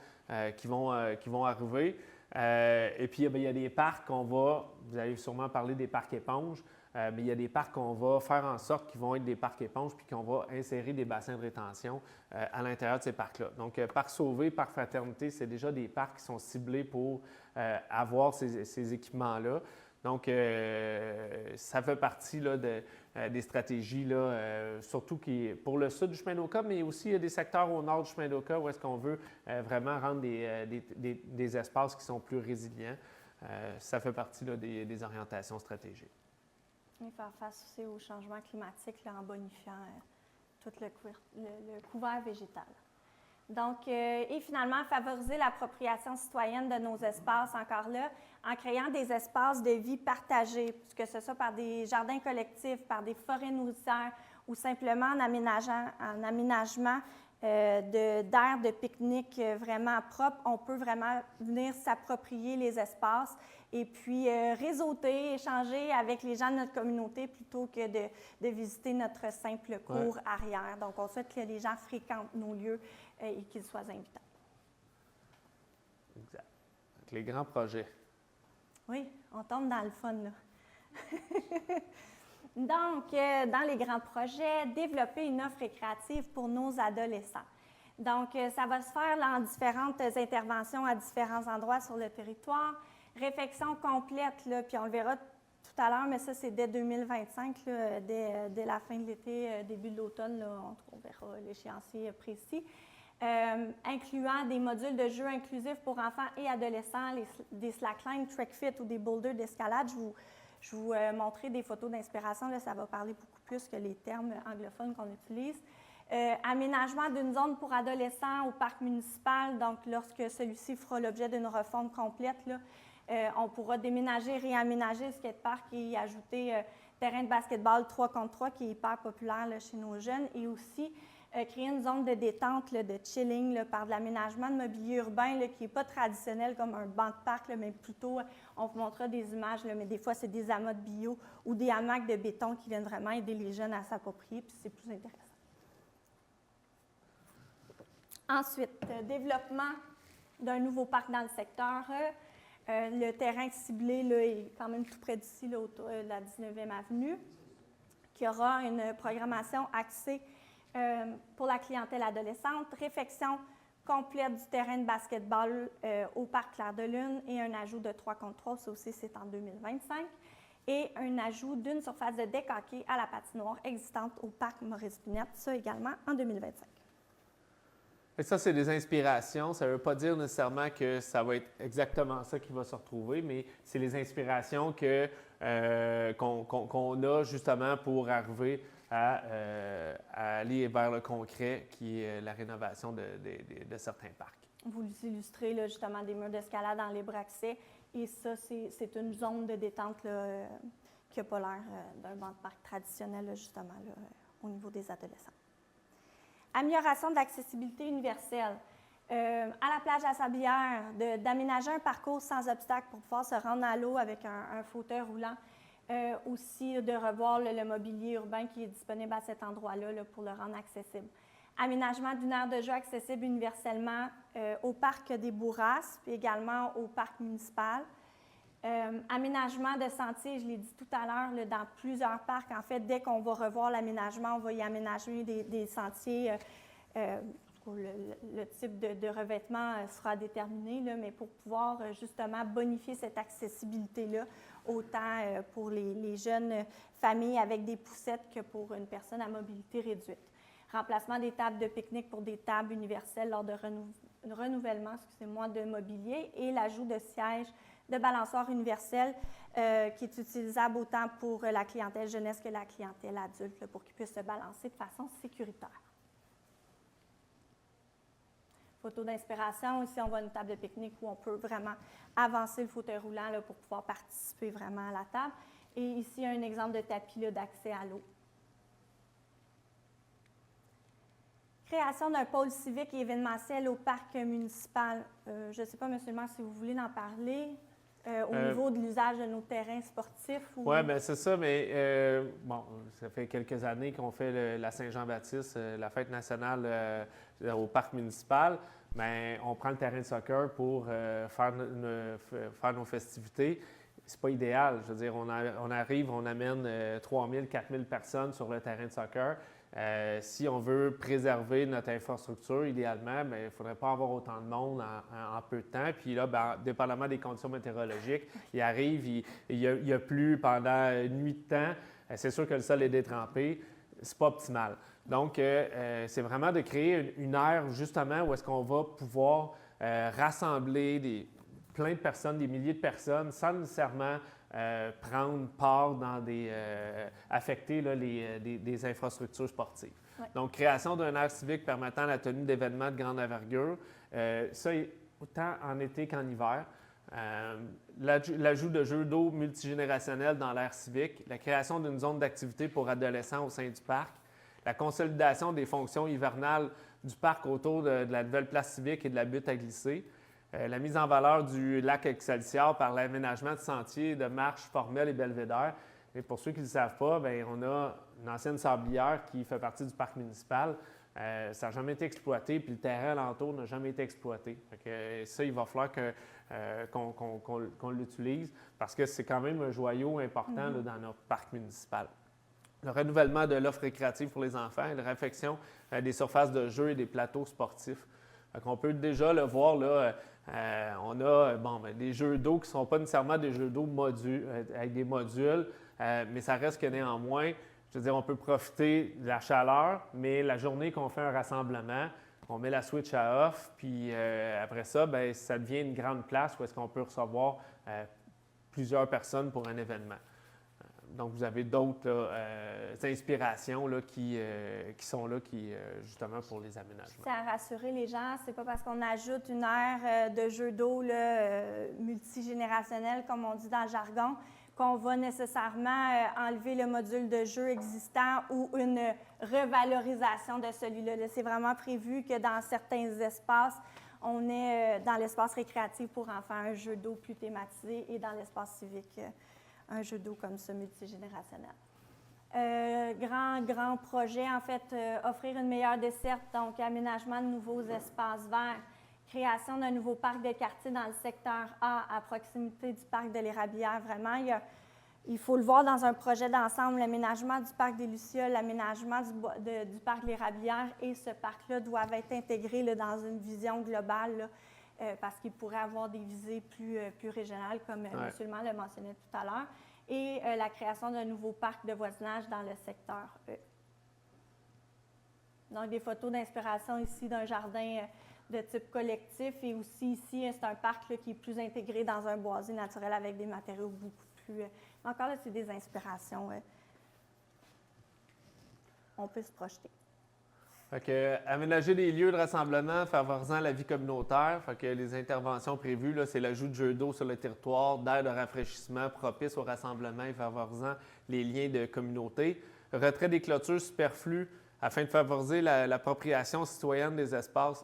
arriver. Et puis, bien, il y a des parcs vous allez sûrement parler des parcs éponges, mais il y a des parcs qu'on va faire en sorte qu'ils vont être des parcs éponges puis qu'on va insérer des bassins de rétention à l'intérieur de ces parcs-là. Donc, Parc Sauvé, Parc Fraternité, c'est déjà des parcs qui sont ciblés pour avoir ces équipements-là. Donc, ça fait partie là, des stratégies, là, surtout pour le sud du chemin d'Oka, mais aussi il y a des secteurs au nord du chemin d'Oka où est-ce qu'on veut vraiment rendre des espaces qui sont plus résilients. Ça fait partie là, des orientations stratégiques. Et faire face aussi au changement climatique là, en bonifiant tout le couvert végétal. Donc, et finalement, favoriser l'appropriation citoyenne de nos espaces, encore là, en créant des espaces de vie partagés, que ce soit par des jardins collectifs, par des forêts nourricières ou simplement en aménagement d'aires de pique-nique vraiment propres. On peut vraiment venir s'approprier les espaces et puis réseauter, échanger avec les gens de notre communauté plutôt que de visiter notre simple cour arrière. Donc, on souhaite que les gens fréquentent nos lieux et qu'ils soient invitants. Exact. Donc, les grands projets. Oui, on tombe dans le fun, là. Donc, dans les grands projets, développer une offre récréative pour nos adolescents. Donc, ça va se faire là, en différentes interventions à différents endroits sur le territoire. Réflexion complète, là, puis on le verra tout à l'heure, mais ça, c'est dès 2025, là, dès la fin de l'été, début de l'automne, là, on verra l'échéancier précis. Incluant des modules de jeux inclusifs pour enfants et adolescents, des slackline, track fit ou des boulders d'escalade. Je vous montrerai des photos d'inspiration, là, ça va parler beaucoup plus que les termes anglophones qu'on utilise. Aménagement d'une zone pour adolescents au parc municipal, donc lorsque celui-ci fera l'objet d'une refonte complète, là, on pourra déménager, réaménager le skatepark et y ajouter terrain de basketball 3 contre 3 qui est hyper populaire là, chez nos jeunes, et aussi créer une zone de détente, là, de chilling là, par de l'aménagement de mobilier urbain là, qui n'est pas traditionnel comme un banc de parc, là, mais plutôt, on vous montrera des images, là, mais des fois c'est des amas de bio ou des hamacs de béton qui viennent vraiment aider les jeunes à s'approprier, puis c'est plus intéressant. Ensuite, développement d'un nouveau parc dans le secteur. Le terrain ciblé là, est quand même tout près d'ici, là, autour de la 19e avenue, qui aura une programmation axée pour la clientèle adolescente, réfection complète du terrain de basketball au parc Clair de Lune et un ajout de 3 contre 3, ça aussi c'est en 2025. et un ajout d'une surface de deck hockey à la patinoire existante au parc Maurice-Pinette, ça également en 2025. Et ça, c'est des inspirations. Ça ne veut pas dire nécessairement que ça va être exactement ça qui va se retrouver, mais c'est les inspirations qu'on a justement pour arriver à aller vers le concret, qui est la rénovation de certains parcs. Vous illustrez là, justement des murs d'escalade en libre accès, et ça, c'est une zone de détente là, qui n'a pas l'air d'un banc de parc traditionnel, là, justement, là, au niveau des adolescents. Amélioration de l'accessibilité universelle. À la plage à Sablières, d'aménager un parcours sans obstacle pour pouvoir se rendre à l'eau avec un fauteuil roulant. Aussi, de revoir le mobilier urbain qui est disponible à cet endroit-là là, pour le rendre accessible. Aménagement d'une aire de jeu accessible universellement au parc des Bourrasques, puis également au parc municipal. Aménagement de sentiers, je l'ai dit tout à l'heure, dans plusieurs parcs. En fait, dès qu'on va revoir l'aménagement, on va y aménager des sentiers. Le type de revêtement sera déterminé, là, mais pour pouvoir justement bonifier cette accessibilité-là, autant pour les jeunes familles avec des poussettes que pour une personne à mobilité réduite. Remplacement des tables de pique-nique pour des tables universelles lors de renouvellement de mobilier et l'ajout de sièges de balançoires universels qui est utilisable autant pour la clientèle jeunesse que la clientèle adulte là, pour qu'ils puissent se balancer de façon sécuritaire. Photo d'inspiration, ici on voit une table de pique-nique où on peut vraiment avancer le fauteuil roulant là, pour pouvoir participer vraiment à la table. Et ici un exemple de tapis d'accès à l'eau. Création d'un pôle civique et événementiel au parc municipal. Je ne sais pas, M. le maire, si vous voulez en parler au niveau de l'usage de nos terrains sportifs. Ou... Oui, bien c'est ça, mais bon, ça fait quelques années qu'on fait la Saint-Jean-Baptiste, la fête nationale au parc municipal. Bien, on prend le terrain de soccer pour faire nos festivités. C'est pas idéal. Je veux dire, on arrive, on amène 3 000, 4 000 personnes sur le terrain de soccer. Si on veut préserver notre infrastructure, idéalement, bien, il ne faudrait pas avoir autant de monde en peu de temps. Puis là, bien, dépendamment des conditions météorologiques, il arrive, il y a plu pendant une nuit de temps. C'est sûr que le sol est détrempé. C'est pas optimal. Donc, c'est vraiment de créer une aire, justement, où est-ce qu'on va pouvoir rassembler plein de personnes, des milliers de personnes, sans nécessairement prendre part dans affecter là, des infrastructures sportives. Ouais. Donc, création d'un aire civique permettant la tenue d'événements de grande envergure, ça, autant en été qu'en hiver. L'ajout de jeux d'eau multigénérationnels dans l'aire civique, la création d'une zone d'activité pour adolescents au sein du parc, la consolidation des fonctions hivernales du parc autour de la nouvelle place civique et de la butte à glisser, la mise en valeur du lac Excelsior par l'aménagement de sentiers de marche formels et belvédères. Et pour ceux qui ne le savent pas, bien, on a une ancienne sablière qui fait partie du parc municipal. Ça n'a jamais été exploité, puis le terrain alentour n'a jamais été exploité. Fait que, ça, il va falloir qu'on l'utilise parce que c'est quand même un joyau important là, dans notre parc municipal. Le renouvellement de l'offre récréative pour les enfants et la réfection des surfaces de jeux et des plateaux sportifs. On peut déjà le voir, là, on a des jeux d'eau qui ne sont pas nécessairement des jeux d'eau avec des modules, mais ça reste que néanmoins, je veux dire, on peut profiter de la chaleur, mais la journée qu'on fait un rassemblement, on met la switch à off, puis après ça, bien, ça devient une grande place où est-ce qu'on peut recevoir plusieurs personnes pour un événement. Donc, vous avez d'autres inspirations là, qui sont là, justement, pour les aménagements. C'est à rassurer les gens, c'est pas parce qu'on ajoute une aire de jeu d'eau multigénérationnelle, comme on dit dans le jargon, qu'on va nécessairement enlever le module de jeu existant ou une revalorisation de celui-là. C'est vraiment prévu que dans certains espaces, on est dans l'espace récréatif pour en faire un jeu d'eau plus thématisé et dans l'espace civique, un jeu d'eau comme ça, multigénérationnel. Grand projet, en fait, offrir une meilleure desserte, donc aménagement de nouveaux espaces verts, création d'un nouveau parc de quartier dans le secteur A, à proximité du parc de l'Érablière. Vraiment, il faut le voir dans un projet d'ensemble, l'aménagement du parc des Lucioles, l'aménagement du parc de l'Érablière et ce parc-là doivent être intégrés là, dans une vision globale, là, parce qu'il pourrait avoir des visées plus régionales, comme M. le maire le mentionnait tout à l'heure. et la création d'un nouveau parc de voisinage dans le secteur E. Donc, des photos d'inspiration ici d'un jardin de type collectif et aussi ici, c'est un parc là, qui est plus intégré dans un boisé naturel avec des matériaux beaucoup plus... encore là, c'est des inspirations. On peut se projeter. Fait que, aménager des lieux de rassemblement favorisant la vie communautaire. Fait que les interventions prévues, là, c'est l'ajout de jeux d'eau sur le territoire, d'aires de rafraîchissement propices au rassemblement et favorisant les liens de communauté. Retrait des clôtures superflues afin de favoriser l'appropriation citoyenne des espaces.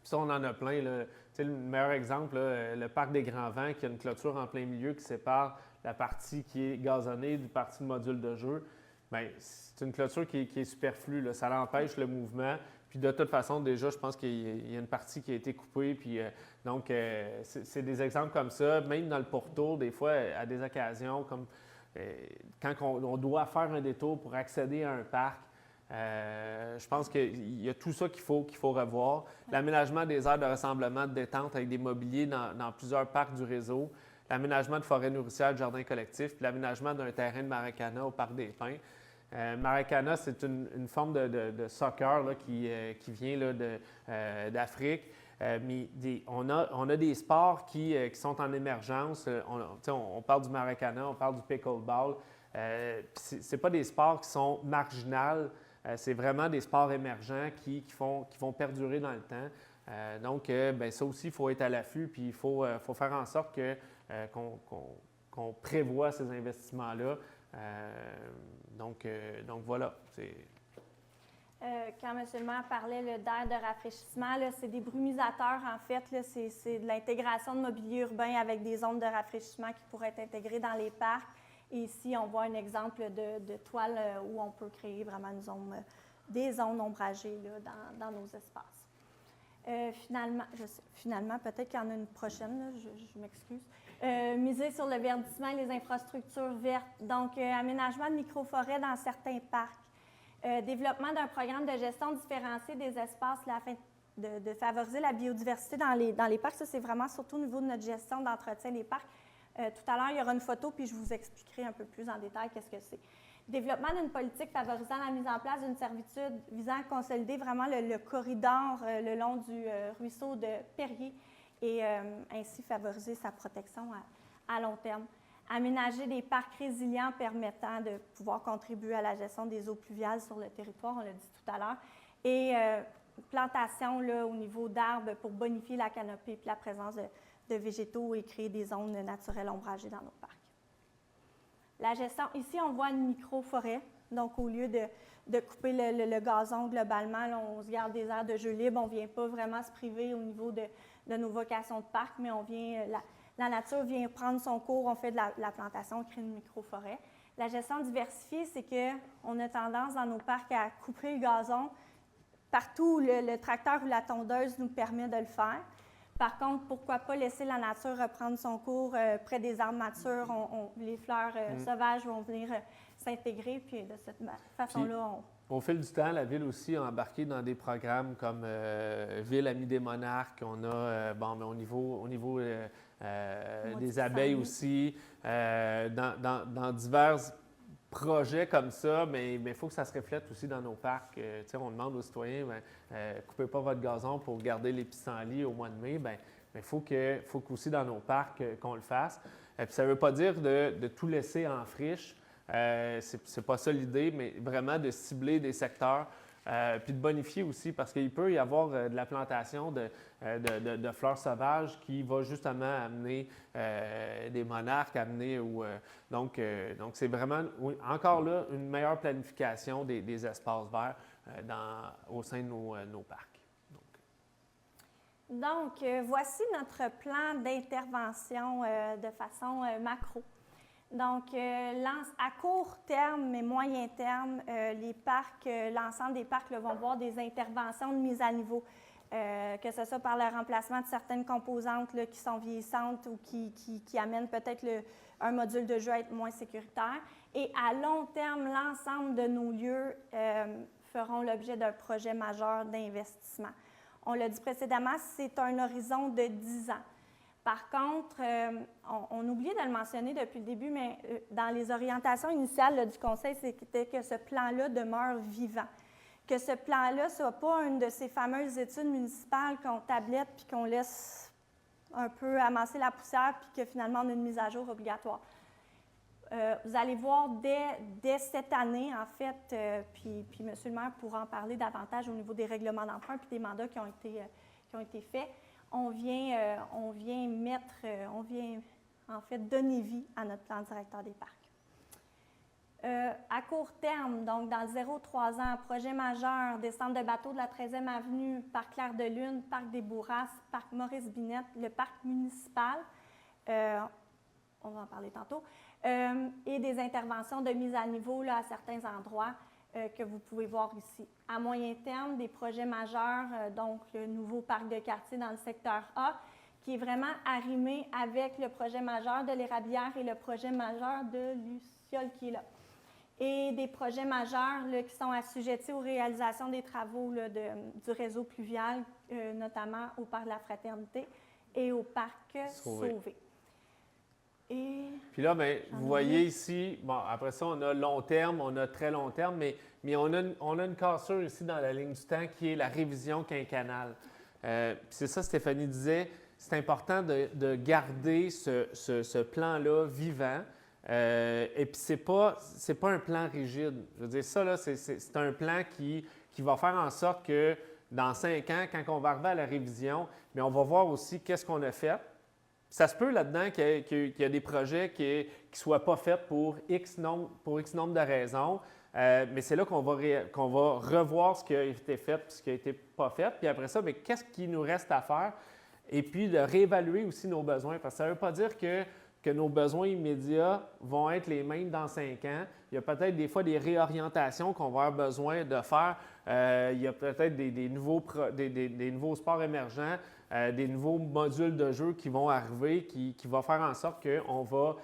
Puis ça, on en a plein. Là. Le meilleur exemple, là, le parc des Grands Vents, qui a une clôture en plein milieu qui sépare la partie qui est gazonnée du partie de module de jeu. Bien, c'est une clôture qui est superflue. Là. Ça empêche le mouvement. Puis de toute façon, déjà, je pense qu'il y a une partie qui a été coupée. Puis, donc, c'est des exemples comme ça. Même dans le pourtour, des fois, à des occasions, comme quand on doit faire un détour pour accéder à un parc, je pense qu'il y a tout ça qu'il faut revoir. L'aménagement des aires de rassemblement, de détente avec des mobiliers dans plusieurs parcs du réseau. L'aménagement de forêts nourricières, de jardins collectifs, puis l'aménagement d'un terrain de Maracana au Parc des Pins. Maracana, c'est une forme de soccer là, qui vient d'Afrique. Mais on a des sports qui sont en émergence. On parle du Maracana, on parle du pickleball. Ce pas des sports qui sont marginaux. C'est vraiment des sports émergents qui vont perdurer dans le temps. Donc, ça aussi, il faut être à l'affût, puis il faut faire en sorte qu'on prévoit ces investissements-là. Donc voilà. Quand M. le maire parlait d'aires de rafraîchissement, c'est des brumisateurs, en fait. C'est de l'intégration de mobilier urbain avec des zones de rafraîchissement qui pourraient être intégrées dans les parcs. Et ici, on voit un exemple de toile où on peut créer vraiment des zones ombragées là, dans nos espaces. Finalement, peut-être qu'il y en a une prochaine, là, je m'excuse. Miser sur le verdissement et les infrastructures vertes. Donc, aménagement de microforêts dans certains parcs. Développement d'un programme de gestion différenciée des espaces là, afin de favoriser la biodiversité dans les parcs. Ça, c'est vraiment surtout au niveau de notre gestion d'entretien des parcs. Tout à l'heure, il y aura une photo, puis je vous expliquerai un peu plus en détail qu'est-ce que c'est. Développement d'une politique favorisant la mise en place d'une servitude visant à consolider vraiment le corridor le long du ruisseau de Perrier et ainsi favoriser sa protection à long terme. Aménager des parcs résilients permettant de pouvoir contribuer à la gestion des eaux pluviales sur le territoire, on l'a dit tout à l'heure, et plantation là, au niveau d'arbres pour bonifier la canopée et la présence de végétaux et créer des zones naturelles ombragées dans nos parcs. La gestion, ici, on voit une micro-forêt. Donc, au lieu de couper le gazon globalement, là, on se garde des aires de jeu libre. On ne vient pas vraiment se priver au niveau de nos vocations de parc, mais on vient, la nature vient prendre son cours. On fait de la plantation, on crée une micro-forêt. La gestion diversifiée, c'est qu'on a tendance dans nos parcs à couper le gazon partout où le tracteur ou la tondeuse nous permet de le faire. Par contre, pourquoi pas laisser la nature reprendre son cours près des arbres matures, les fleurs sauvages vont venir s'intégrer, puis de cette façon-là, Au fil du temps, la Ville aussi a embarqué dans des programmes comme Ville Amie des Monarques. On a, au niveau des abeilles aussi, dans divers projets comme ça, mais il faut que ça se reflète aussi dans nos parcs. On demande aux citoyens, coupez pas votre gazon pour garder les pissenlits au mois de mai. Il faut qu'aussi dans nos parcs qu'on le fasse. Puis ça ne veut pas dire de tout laisser en friche. C'est pas ça l'idée, mais vraiment de cibler des secteurs. Puis de bonifier aussi, parce qu'il peut y avoir de la plantation de fleurs sauvages qui va justement amener des monarques, donc c'est vraiment, encore là, une meilleure planification des espaces verts au sein de nos parcs. Donc, voici notre plan d'intervention de façon macro. Donc, à court terme et moyen terme, l'ensemble des parcs vont voir des interventions de mise à niveau, que ce soit par le remplacement de certaines composantes qui sont vieillissantes ou qui amènent peut-être un module de jeu à être moins sécuritaire. Et à long terme, l'ensemble de nos lieux feront l'objet d'un projet majeur d'investissement. On l'a dit précédemment, c'est un horizon de 10 ans. Par contre, on oubliait de le mentionner depuis le début, mais dans les orientations initiales là, du Conseil, c'était que ce plan-là demeure vivant. Que ce plan-là ne soit pas une de ces fameuses études municipales qu'on tablette puis qu'on laisse un peu amasser la poussière puis que finalement on a une mise à jour obligatoire. Vous allez voir dès cette année, en fait, puis M. le maire pourra en parler davantage au niveau des règlements d'emprunt puis des mandats qui ont été faits, on vient en fait donner vie à notre plan directeur des parcs. À court terme, donc dans 0-3 ans, projet majeur, descente de bateau de la 13e avenue, parc Clair de Lune, parc des Bourrasques, parc Maurice-Binette, le parc municipal, on va en parler tantôt, et des interventions de mise à niveau là, à certains endroits que vous pouvez voir ici. À moyen terme, des projets majeurs, donc le nouveau parc de quartier dans le secteur A, qui est vraiment arrimé avec le projet majeur de l'Érablière et le projet majeur de Luciole qui est là. Et des projets majeurs là, qui sont assujettis aux réalisations des travaux là, du réseau pluvial, notamment au parc de la Fraternité et au parc Sauvé. Et puis là, bien, vous voyez ici, bon, après ça, on a long terme, on a très long terme, mais on a une cassure ici dans la ligne du temps qui est la révision quinquennale. C'est ça, Stéphanie disait, c'est important de garder ce plan-là vivant. Et puis, c'est pas un plan rigide. Je veux dire, ça, là, c'est un plan qui va faire en sorte que dans 5 ans, quand on va arriver à la révision, bien, on va voir aussi qu'est-ce qu'on a fait. Ça se peut là-dedans qu'il y a des projets qui ne soient pas faits pour X nombre de raisons, mais c'est là qu'on va revoir ce qui a été fait et ce qui n'a été pas fait. Puis après ça, bien, qu'est-ce qui nous reste à faire? Et puis de réévaluer aussi nos besoins, parce que ça ne veut pas dire que nos besoins immédiats vont être les mêmes dans 5 ans. Il y a peut-être des fois des réorientations qu'on va avoir besoin de faire. Il y a peut-être des nouveaux sports émergents, des nouveaux modules de jeu qui vont arriver, qui vont faire en sorte qu'on va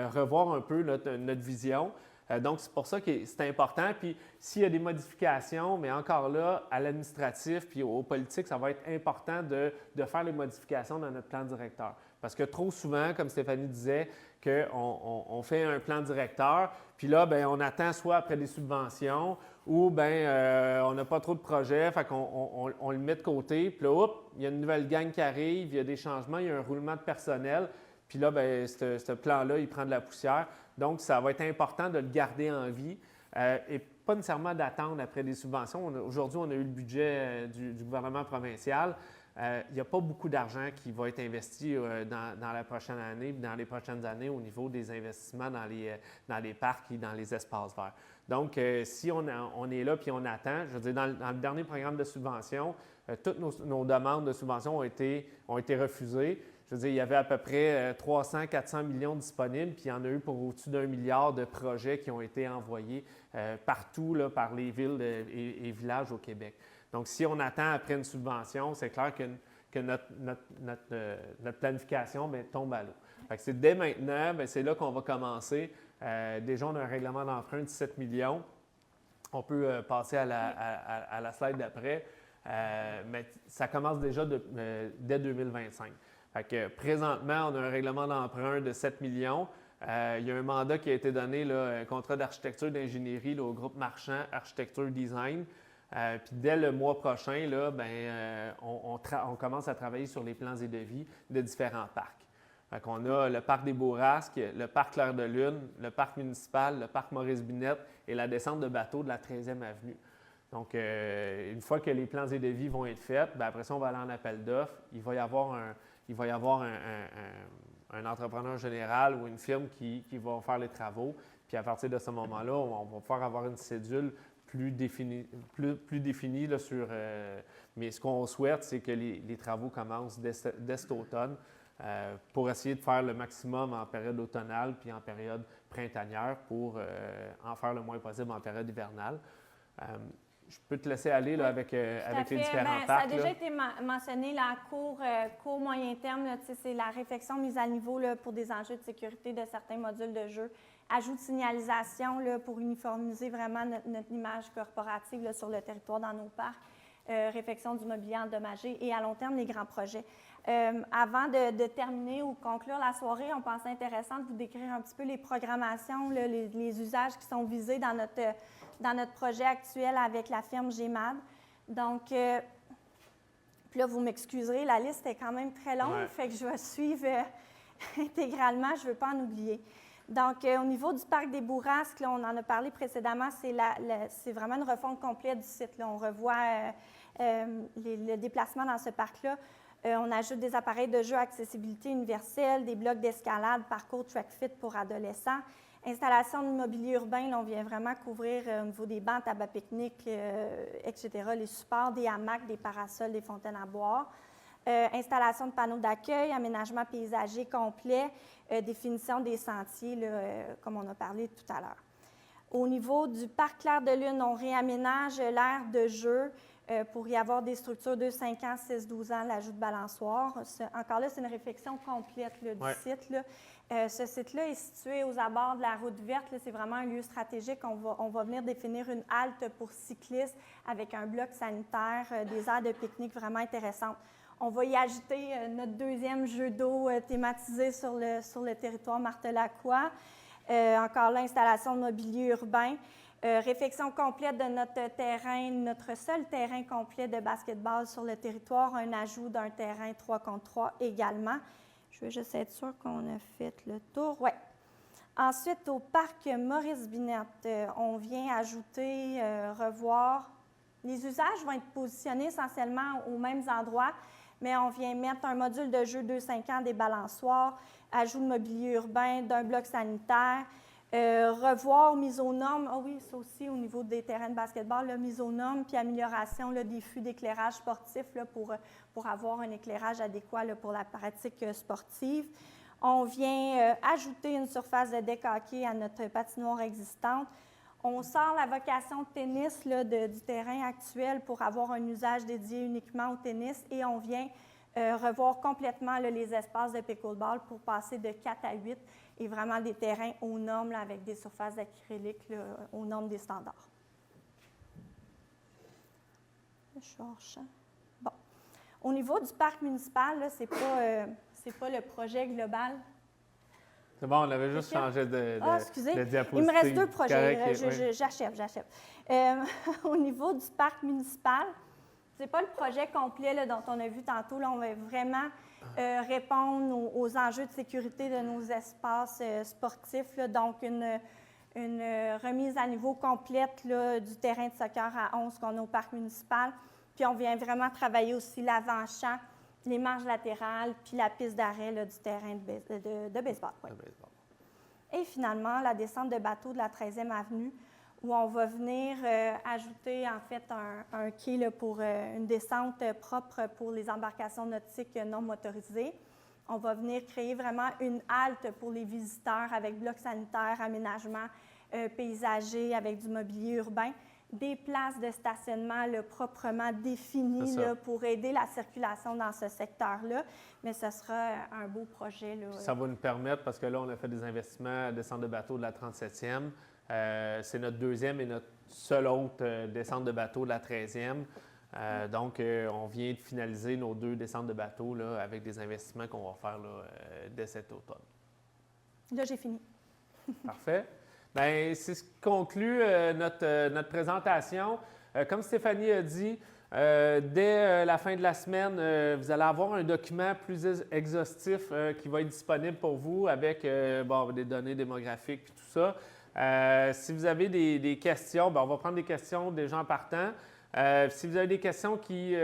revoir un peu notre vision. Donc, c'est pour ça que c'est important. Puis, s'il y a des modifications, mais encore là, à l'administratif puis aux politiques, ça va être important de faire les modifications dans notre plan directeur. Parce que trop souvent, comme Stéphanie disait, qu'on fait un plan directeur, puis là, bien, on attend soit après des subventions ou bien on n'a pas trop de projets, fait qu'on le met de côté, puis là, hop, il y a une nouvelle gang qui arrive, il y a des changements, il y a un roulement de personnel, puis là, bien, ce plan-là, il prend de la poussière. Donc, ça va être important de le garder en vie et pas nécessairement d'attendre après des subventions. Aujourd'hui, on a eu le budget du gouvernement provincial. Il n'y a pas beaucoup d'argent qui va être investi dans la prochaine année, dans les prochaines années au niveau des investissements dans les parcs et dans les espaces verts. Donc, si on est là puis on attend, je veux dire, dans le dernier programme de subvention, toutes nos demandes de subvention ont été refusées. Je veux dire, il y avait à peu près 300-400 millions disponibles, puis il y en a eu pour au-dessus d'1 milliard de projets qui ont été envoyés partout là, par les villes et villages au Québec. Donc, si on attend après une subvention, c'est clair que notre planification bien, tombe à l'eau. Fait que c'est dès maintenant, bien, c'est là qu'on va commencer. Déjà, on a un règlement d'emprunt de 17 millions. On peut passer à la slide d'après. Mais ça commence déjà dès 2025. Fait que présentement, on a un règlement d'emprunt de 7 millions. Il y a un mandat qui a été donné, là, un contrat d'architecture d'ingénierie là, au groupe marchand Architecture Design. Puis dès le mois prochain, là, on commence à travailler sur les plans et devis de différents parcs. Fait qu'on a le parc des Bourrasques, le parc Clair de Lune, le parc municipal, le parc Maurice-Binette et la descente de bateau de la 13e avenue. Donc, une fois que les plans et devis vont être faits, bien, après ça, on va aller en appel d'offres. Il va y avoir un entrepreneur général ou une firme qui va faire les travaux. Puis à partir de ce moment-là, on va pouvoir avoir une cédule plus définie là, sur... mais ce qu'on souhaite, c'est que les travaux commencent dès cet automne pour essayer de faire le maximum en période automnale puis en période printanière pour en faire le moins possible en période hivernale. Je peux te laisser aller là, avec les différents parcs. Ça a déjà été mentionné, là, à court moyen terme, c'est la réflexion mise à niveau là, pour des enjeux de sécurité de certains modules de jeu. Ajout de signalisation là, pour uniformiser vraiment notre image corporative là, sur le territoire dans nos parcs. réfection du mobilier endommagé et à long terme, les grands projets. Avant de terminer ou conclure la soirée, on pensait intéressant de vous décrire un petit peu les programmations, là, les usages qui sont visés dans notre projet actuel avec la firme GMAD. Donc, puis là, vous m'excuserez, la liste est quand même très longue, fait que je vais suivre intégralement, je ne veux pas en oublier. Donc, au niveau du parc des Bourrasques, là, on en a parlé précédemment, c'est vraiment une refonte complète du site. Là. On revoit le déplacement dans ce parc-là. On ajoute des appareils de jeu accessibilité universelle, des blocs d'escalade, parcours track fit pour adolescents, installation de mobilier urbain. Là, on vient vraiment couvrir au niveau des bancs, tabac pique-nique, etc., les supports, des hamacs, des parasols, des fontaines à boire. Installation de panneaux d'accueil, aménagement paysager complet, définition des sentiers, là, comme on a parlé tout à l'heure. Au niveau du parc Clair de Lune, on réaménage l'aire de jeu pour y avoir des structures de 5 ans, 6-12 ans, l'ajout de balançoires. Encore là, c'est une réflexion complète là, du site. Là. Ce site-là est situé aux abords de la route verte. C'est vraiment un lieu stratégique. On va venir définir une halte pour cyclistes avec un bloc sanitaire, des aires de pique-nique vraiment intéressantes. On va y ajouter notre deuxième jeu d'eau thématisé sur le territoire Martelacqua. Encore là, installation de mobilier urbain. Réfection complète de notre terrain, notre seul terrain complet de basketball sur le territoire. Un ajout d'un terrain 3 contre 3 également. Je veux juste être sûre qu'on a fait le tour. Oui. Ensuite, au parc Maurice-Binette, on vient ajouter, revoir. Les usages vont être positionnés essentiellement aux mêmes endroits, mais on vient mettre un module de jeu 2-5 ans, des balançoires, ajout de mobilier urbain, d'un bloc sanitaire, revoir mise aux normes. Ah oui, ça aussi au niveau des terrains de basketball, là, mise aux normes, puis amélioration là, des fûts d'éclairage sportif là, pour avoir un éclairage adéquat là, pour la pratique sportive. On vient ajouter une surface de deck hockey à notre patinoire existante. On sort la vocation de tennis là, du terrain actuel pour avoir un usage dédié uniquement au tennis et on vient revoir complètement là, les espaces de pickleball pour passer de 4 à 8 et vraiment des terrains aux normes là, avec des surfaces d'acrylique là, aux normes des standards. Bon. Au niveau du parc municipal, ce n'est pas le projet global. C'est bon, on avait juste changé de diapositive. Il me reste 2 projets. J'achève. Au niveau du parc municipal, ce n'est pas le projet complet là, dont on a vu tantôt. Là, on va vraiment répondre aux enjeux de sécurité de nos espaces sportifs. Là, donc, une remise à niveau complète là, du terrain de soccer à 11 qu'on a au parc municipal. Puis, on vient vraiment travailler aussi l'avant-champ, les marges latérales, puis la piste d'arrêt là, du terrain de baseball. Oui. Et finalement, la descente de bateau de la 13e avenue, où on va venir ajouter en fait un quai là, pour une descente propre pour les embarcations nautiques non motorisées. On va venir créer vraiment une halte pour les visiteurs avec blocs sanitaires, aménagement paysager avec du mobilier urbain, des places de stationnement là, proprement définies là, pour aider la circulation dans ce secteur-là. Mais ce sera un beau projet. Là, ça va nous permettre, parce que là, on a fait des investissements à descente de bateau de la 37e. C'est notre deuxième et notre seule autre descente de bateau de la 13e. Donc, on vient de finaliser nos 2 descentes de bateau là, avec des investissements qu'on va faire là, dès cet automne. Là, j'ai fini. Parfait. Bien, c'est ce qui conclut notre présentation. Comme Stéphanie a dit, dès la fin de la semaine, vous allez avoir un document plus exhaustif qui va être disponible pour vous avec des données démographiques et tout ça. Si vous avez des questions, on va prendre des questions des gens partants. Si vous avez des questions qui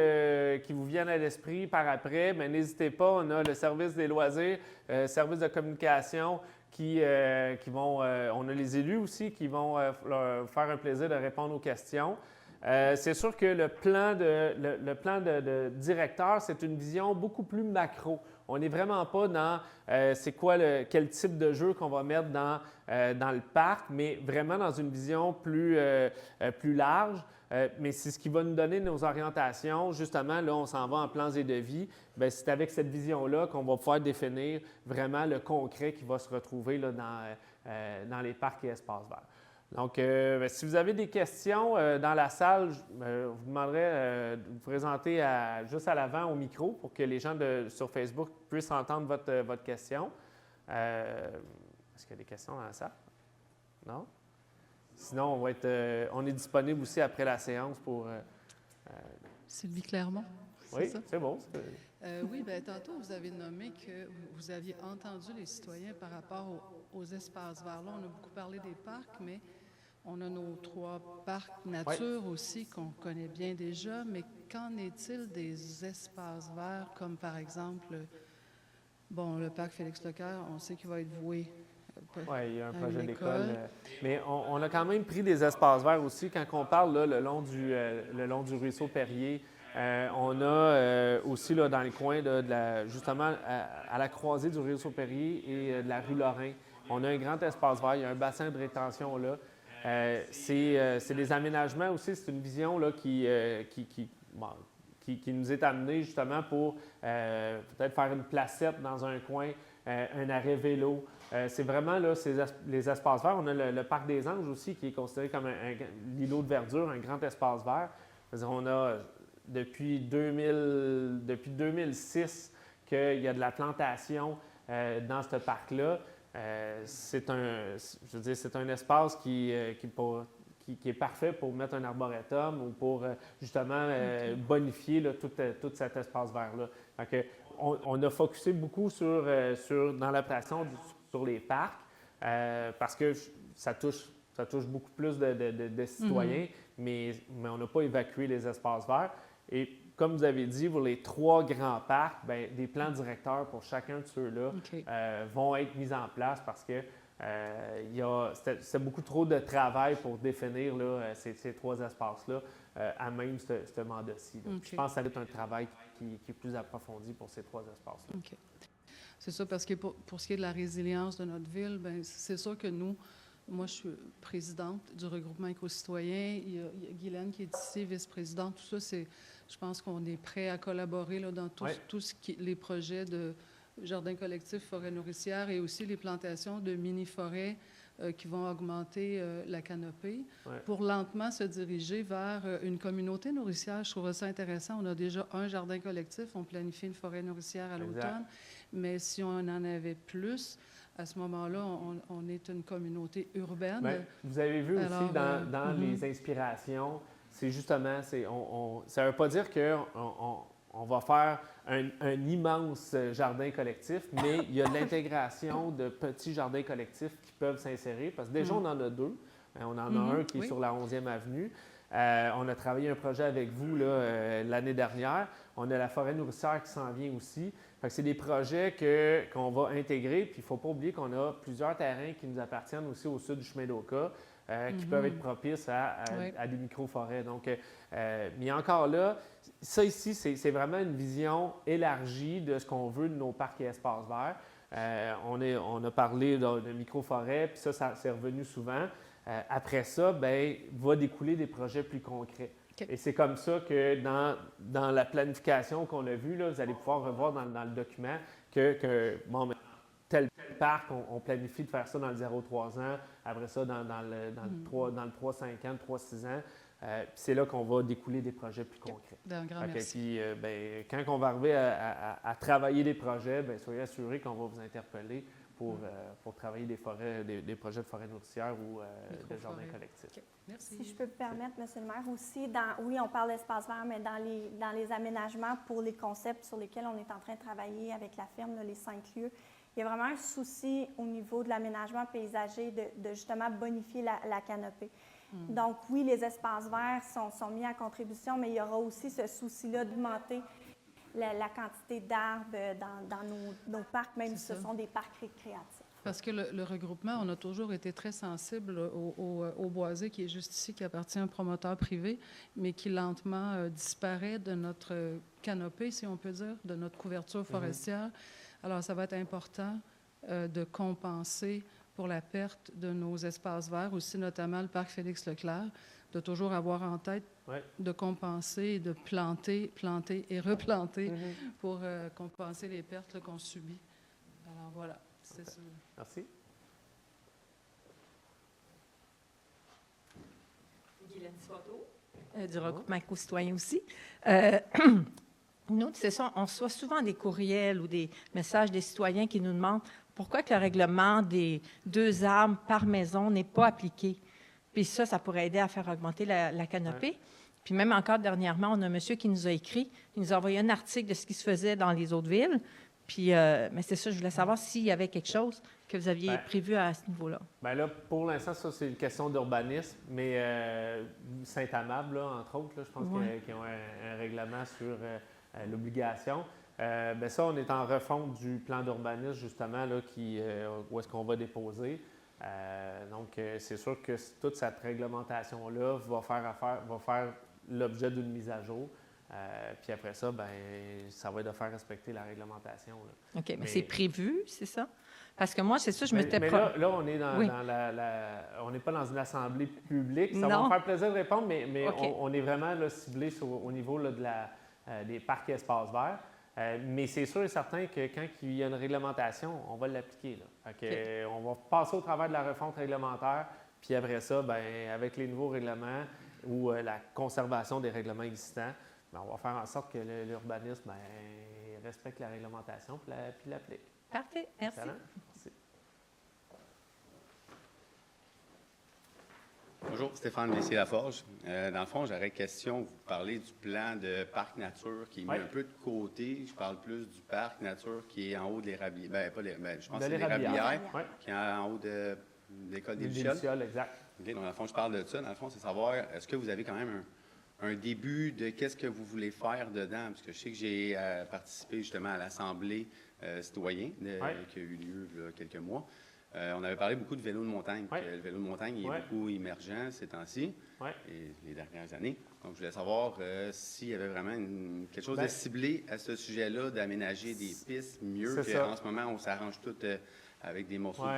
vous viennent à l'esprit par après, n'hésitez pas. On a le service des loisirs, service de communication qui vont... on a les élus aussi qui vont leur faire un plaisir de répondre aux questions. C'est sûr que le plan de directeur, c'est une vision beaucoup plus macro. On n'est vraiment pas dans quel type de jeu qu'on va mettre dans le parc, mais vraiment dans une vision plus large. Mais c'est ce qui va nous donner nos orientations. Justement, là, on s'en va en plans et devis. Bien, c'est avec cette vision-là qu'on va pouvoir définir vraiment le concret qui va se retrouver là, dans les parcs et espaces verts. Donc, ben, si vous avez des questions dans la salle, je vous demanderai de vous présenter juste à l'avant au micro pour que les gens sur Facebook puissent entendre votre question. Est-ce qu'il y a des questions dans la salle? Non? Sinon, on est disponible aussi après la séance pour... Sylvie Clermont. Oui, c'est bon. Oui, bien, tantôt, vous avez nommé que vous aviez entendu les citoyens par rapport aux espaces verts. Là, on a beaucoup parlé des parcs, mais on a nos 3 parcs nature aussi qu'on connaît bien déjà. Mais qu'en est-il des espaces verts, comme par exemple, le parc Félix-Leclerc, on sait qu'il va être voué. Oui, il y a un projet d'école. Mais on a quand même pris des espaces verts aussi. Quand on parle là, le long du ruisseau Perrier, on a aussi là, dans le coin justement à la croisée du ruisseau Perrier et de la rue Lorrain, on a un grand espace vert. Il y a un bassin de rétention là. C'est des aménagements aussi. C'est une vision là, qui nous est amenée justement pour peut-être faire une placette dans un coin, un arrêt vélo. C'est vraiment là, les espaces verts. On a le Parc des Anges aussi qui est considéré comme l'îlot de verdure, un grand espace vert. C'est-à-dire, on a depuis 2006 qu'il y a de la plantation dans ce parc-là. C'est un espace qui est parfait pour mettre un arboretum ou pour justement bonifier là, tout cet espace vert-là. On a focusé beaucoup dans l'application sur les parcs parce que ça touche beaucoup plus de citoyens, mais on n'a pas évacué les espaces verts. Et comme vous avez dit, pour les 3 grands parcs, bien, des plans directeurs pour chacun de ceux-là vont être mis en place parce que c'est beaucoup trop de travail pour définir là, ces 3 espaces-là à même ce mandat-ci. Je pense que ça va être un travail qui est plus approfondi pour ces 3 espaces-là. C'est ça, parce que pour ce qui est de la résilience de notre ville, bien, c'est sûr que moi, je suis présidente du regroupement éco-citoyen. Il y a Guylaine qui est ici, vice-présidente. Tout ça, je pense qu'on est prêt à collaborer là, dans les projets de jardins collectifs, forêts nourricières et aussi les plantations de mini-forêts qui vont augmenter la canopée pour lentement se diriger vers une communauté nourricière. Je trouve ça intéressant. On a déjà un jardin collectif. On planifie une forêt nourricière à l'automne. Mais si on en avait plus, à ce moment-là, on est une communauté urbaine. Bien, vous avez vu aussi dans les inspirations, c'est justement, ça ne veut pas dire qu'on va faire un immense jardin collectif, mais il y a de l'intégration de petits jardins collectifs qui peuvent s'insérer, parce que déjà, on en a 2. On en a un qui est sur la 11e avenue. On a travaillé un projet avec vous l'année dernière. On a la forêt nourricière qui s'en vient aussi. Fait que c'est des projets qu'on va intégrer. Puis il ne faut pas oublier qu'on a plusieurs terrains qui nous appartiennent aussi au sud du chemin d'Oka, qui peuvent être propices à des micro-forêts. Donc, mais encore là, ça ici, c'est vraiment une vision élargie de ce qu'on veut de nos parcs et espaces verts. On a parlé de micro-forêts, puis ça c'est revenu souvent. Après ça, bien, va découler des projets plus concrets. Et c'est comme ça que dans la planification qu'on a vue, là, vous allez pouvoir revoir dans le document que tel parc, on planifie de faire ça dans le 0-3 ans, après ça dans le 3-5 ans, le 3-6 ans. C'est là qu'on va découler des projets plus concrets. Un grand merci. Puis, quand on va arriver à travailler des projets, bien, soyez assurés qu'on va vous interpeller pour travailler des projets de forêt nourricière ou de jardins collectifs. Okay. Merci. Si je peux me permettre, M. le maire, aussi, oui, on parle d'espace vert, mais dans les aménagements pour les concepts sur lesquels on est en train de travailler avec la firme, là, les 5 lieux, il y a vraiment un souci au niveau de l'aménagement paysager de justement bonifier la canopée. Donc, oui, les espaces verts sont mis en contribution, mais il y aura aussi ce souci-là d'augmenter la quantité d'arbres dans nos parcs, même si ce sont des parcs récréatifs. Parce que le regroupement, on a toujours été très sensible au boisé qui est juste ici, qui appartient à un promoteur privé, mais qui lentement disparaît de notre canopée, si on peut dire, de notre couverture forestière. Alors, ça va être important de compenser pour la perte de nos espaces verts, aussi notamment le parc Félix-Leclerc, de toujours avoir en tête de compenser, de planter et replanter pour compenser les pertes qu'on subit. Alors voilà, c'est ça. Merci. Guylaine Thibodeau, du regroupement éco-citoyen aussi. Nous, c'est ça, on reçoit souvent des courriels ou des messages des citoyens qui nous demandent pourquoi que le règlement des 2 arbres par maison n'est pas appliqué. Puis ça pourrait aider à faire augmenter la canopée. Ouais. Puis même encore dernièrement, on a un monsieur qui nous a écrit, il nous a envoyé un article de ce qui se faisait dans les autres villes. Puis, mais c'est ça, je voulais savoir s'il y avait quelque chose que vous aviez prévu à ce niveau-là. Bien là, pour l'instant, ça, c'est une question d'urbanisme, mais Saint-Amable, là, entre autres, là, je pense qu'ils ont un règlement sur l'obligation. Bien ça, on est en refonte du plan d'urbanisme, justement, là, où est-ce qu'on va déposer. Donc, c'est sûr que toute cette réglementation-là va faire l'objet d'une mise à jour. Puis après ça, ben, ça va être de faire respecter la réglementation. Là. OK, mais c'est prévu, c'est ça? Parce que moi, c'est ça, je m'étais... Mais là, on est dans on n'est pas dans une assemblée publique. Ça va me faire plaisir de répondre, mais OK. on est vraiment là, ciblé au niveau là, des parcs et espaces verts. Mais c'est sûr et certain que quand il y a une réglementation, on va l'appliquer. Là. Fait que, on va passer au travers de la refonte réglementaire, puis après ça, ben, avec les nouveaux règlements ou la conservation des règlements existants, ben, on va faire en sorte que l'urbanisme respecte la réglementation puis l'applique. Parfait, merci. Excellent. Merci. Bonjour, Stéphane Messier-Laforge. Dans le fond, j'aurais question, vous parlez du plan de parc nature qui est mis un peu de côté. Je parle plus du parc nature qui est en haut de l'Érablière. Je pense que c'est l'Érablière, qui est en haut de l'école des Lucioles. Exact. Okay, donc, dans le fond, je parle de ça. Dans le fond, c'est savoir, est-ce que vous avez quand même un début de qu'est-ce que vous voulez faire dedans? Parce que je sais que j'ai participé justement à l'Assemblée citoyenne qui a eu lieu il y a quelques mois. On avait parlé beaucoup de vélo de montagne. Le vélo de montagne il est beaucoup émergent ces temps-ci et les dernières années. Donc, je voulais savoir s'il y avait vraiment quelque chose de ciblé à ce sujet-là, d'aménager des pistes mieux qu'en ce moment, on s'arrange tout avec des morceaux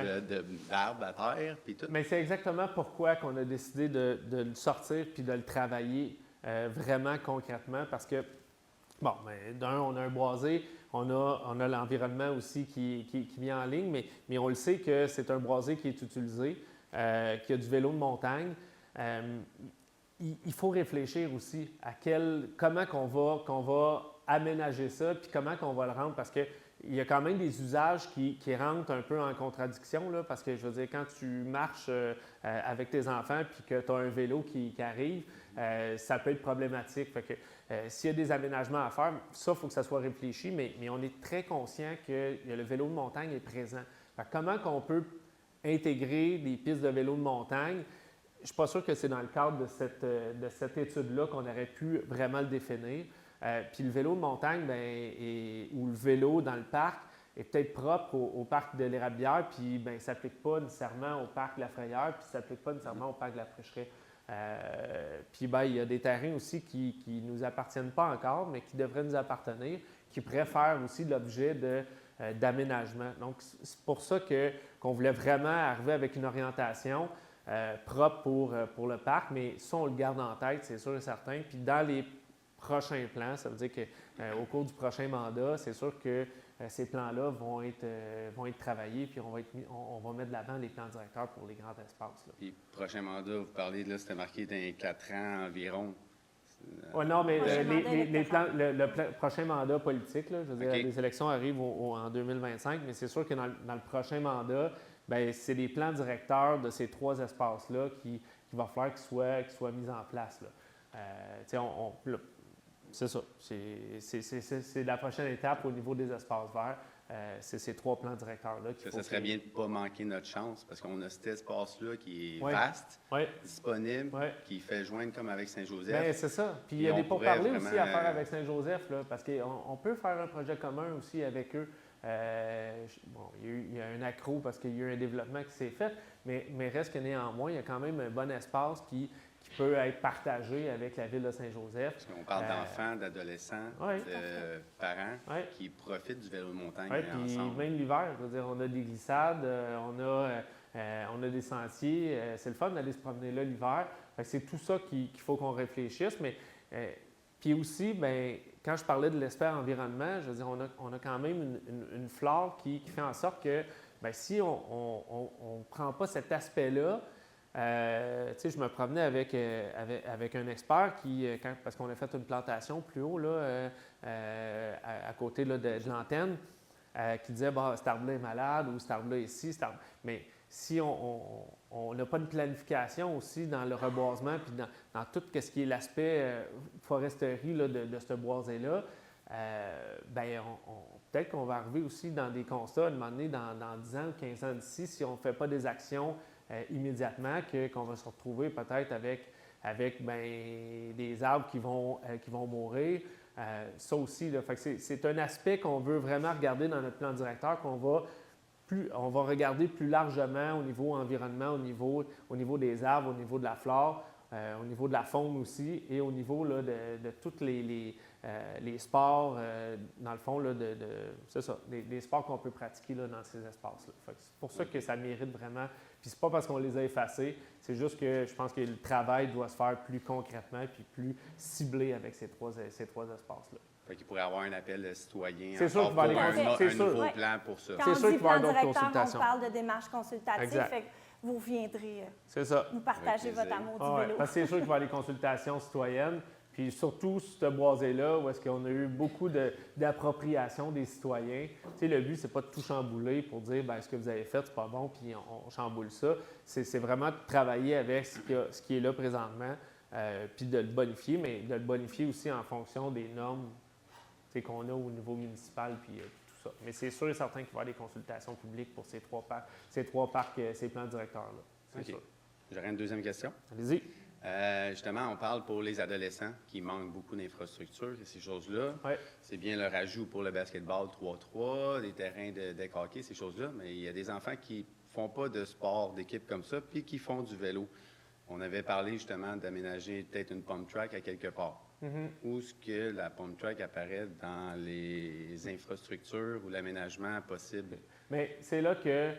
d'arbres à terre. Puis tout. Mais c'est exactement pourquoi qu'on a décidé de le sortir puis de le travailler vraiment concrètement parce que, bon, d'un, on a un boisé, on a l'environnement aussi qui vient en ligne, mais on le sait que c'est un boisé qui est utilisé, qu'il y a du vélo de montagne. Il faut réfléchir aussi à comment qu'on va aménager ça, puis comment qu'on va le rendre, parce qu'il y a quand même des usages qui rentrent un peu en contradiction, là, parce que, je veux dire, quand tu marches avec tes enfants puis que tu as un vélo qui arrive, ça peut être problématique. Fait que, s'il y a des aménagements à faire, ça, il faut que ça soit réfléchi, mais on est très conscient que le vélo de montagne est présent. Fait que comment qu'on peut intégrer des pistes de vélo de montagne? Je ne suis pas sûr que c'est dans le cadre de cette étude-là qu'on aurait pu vraiment le définir. Puis le vélo de montagne, ou le vélo dans le parc, est peut-être propre au parc de l'Érablière, puis ça ne s'applique pas nécessairement au parc de la Frayère, puis ça ne s'applique pas nécessairement au parc de la Prêcheraie. Puis il y a des terrains aussi qui ne nous appartiennent pas encore, mais qui devraient nous appartenir, qui pourraient faire aussi l'objet d'aménagement. Donc, c'est pour ça qu'on voulait vraiment arriver avec une orientation propre pour le parc, mais ça, on le garde en tête, c'est sûr et certain. Puis dans les prochains plans, ça veut dire qu'au cours du prochain mandat, c'est sûr que ces plans-là vont être travaillés, puis on va mettre de l'avant les plans directeurs pour les grands espaces. Là. Puis, prochain mandat, vous parlez, là, c'était marqué dans 4 ans environ. Non, mais le prochain mandat politique, là, je veux dire, les élections arrivent en 2025, mais c'est sûr que dans le prochain mandat, c'est les plans directeurs de ces 3 espaces-là qui va falloir qu'ils soient mis en place. Là. C'est ça. C'est la prochaine étape au niveau des espaces verts. C'est ces 3 plans directeurs-là. Ça serait bien de ne pas manquer notre chance parce qu'on a cet espace-là qui est vaste, disponible, qui fait joindre comme avec Saint-Joseph. Bien, c'est ça. Puis il y a des pourparlers aussi à faire avec Saint-Joseph, là, parce qu'on peut faire un projet commun aussi avec eux. Il y a un accro parce qu'il y a eu un développement qui s'est fait, mais reste que néanmoins, il y a quand même un bon espace qui peut être partagé avec la ville de Saint-Joseph. Parce qu'on parle d'enfants, d'adolescents, de parents qui profitent du vélo de montagne ensemble. Même l'hiver, je veux dire, on a des glissades, on a des sentiers. C'est le fun d'aller se promener là l'hiver. C'est tout ça qu'il faut qu'on réfléchisse. Mais puis aussi, quand je parlais de l'aspect environnement, je veux dire, on a quand même une flore qui fait en sorte que si on ne prend pas cet aspect-là, je me promenais avec un expert parce qu'on a fait une plantation plus haut, là, à côté là, de l'antenne, qui disait bah, cet arbre-là est malade ou cet arbre-là est ici. Mais si on n'a pas de planification aussi dans le reboisement puis dans tout ce qui est l'aspect foresterie là, de ce boisé-là, peut-être qu'on va arriver aussi dans des constats à un moment donné, dans 10 ans ou 15 ans d'ici, si on ne fait pas des actions immédiatement, qu'on va se retrouver peut-être avec des arbres qui vont mourir. Ça aussi, là, fait que c'est un aspect qu'on veut vraiment regarder dans notre plan directeur, on va regarder plus largement au niveau environnement, au niveau des arbres, au niveau de la flore, au niveau de la faune aussi, et au niveau là, de tous les sports, dans le fond, là, c'est ça, des sports qu'on peut pratiquer là, dans ces espaces-là. C'est pour ça que ça mérite vraiment. Puis c'est pas parce qu'on les a effacés, c'est juste que je pense que le travail doit se faire plus concrètement puis plus ciblé avec ces trois espaces-là. Fait qu'il pourrait y avoir un appel citoyen c'est sûr pour qu'il va un c'est sûr. nouveau plan pour ça. Quand C'est on sûr dit qu'il va y plan avoir d'autres directeur, on consultations. parle de démarches consultatives. Exact. Fait que vous viendrez C'est ça. nous partager Avec votre plaisir. amour Ah du ouais, vélo. parce que c'est sûr qu'il va y avoir des consultations citoyennes. Puis surtout, ce boisé-là, où est-ce qu'on a eu beaucoup d'appropriation des citoyens. Tu sais, le but, c'est pas de tout chambouler pour dire, bien, ce que vous avez fait, c'est pas bon, puis on chamboule ça. C'est vraiment de travailler avec ce qui est là présentement, puis de le bonifier, mais de le bonifier aussi en fonction des normes qu'on a au niveau municipal, puis tout ça. Mais c'est sûr et certain qu'il va y avoir des consultations publiques pour ces trois parcs, ces plans directeurs-là. C'est OK. sûr. J'aurais une deuxième question. Allez-y. Justement, on parle pour les adolescents qui manquent beaucoup d'infrastructures et ces choses-là. Ouais. C'est bien le rajout pour le basketball 3-3, des terrains de deck hockey, ces choses-là, mais il y a des enfants qui ne font pas de sport d'équipe comme ça puis qui font du vélo. On avait parlé justement d'aménager peut-être une pump track à quelque part. Où est-ce que la pump track apparaît dans les infrastructures ou l'aménagement possible? Mais c'est là que,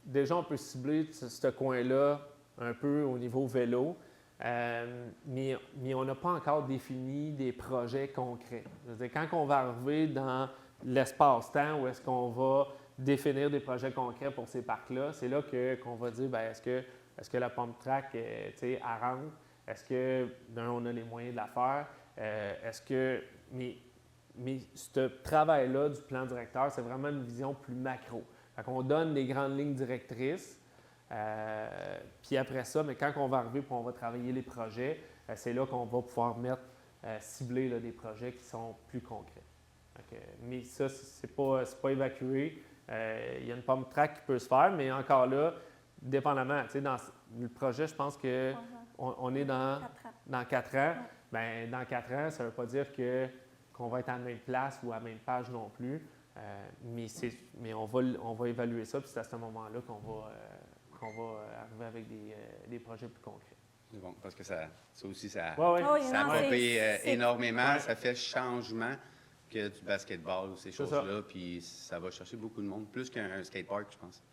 déjà, on peut cibler ce coin-là un peu au niveau vélo, mais on n'a pas encore défini des projets concrets. Je veux dire, quand on va arriver dans l'espace-temps où est-ce qu'on va définir des projets concrets pour ces parcs-là, c'est là qu'on va dire, bien, est-ce que la pump track, elle rentre? Est-ce que, on a les moyens de la faire? Mais ce travail-là du plan directeur, c'est vraiment une vision plus macro. Fait qu'on donne des grandes lignes directrices, puis après ça, mais quand on va arriver et on va travailler les projets, c'est là qu'on va pouvoir cibler là, des projets qui sont plus concrets. Mais ça, c'est pas évacué. Il y a une pump track qui peut se faire, mais encore là, dépendamment. Dans le projet, je pense qu'on est dans 4 ans. Bien, dans 4 ans, ça ne veut pas dire qu'on va être à la même place ou à la même page non plus. Mais on va évaluer ça, puis c'est à ce moment-là qu'on va arriver avec des projets plus concrets. C'est bon, parce que ça aussi, ça Ouais. ça non, a pompé c'est- énormément. Ouais. Ça fait changement que du basketball ou ces C'est choses-là. Puis ça va chercher beaucoup de monde, plus qu'un skatepark, je pense.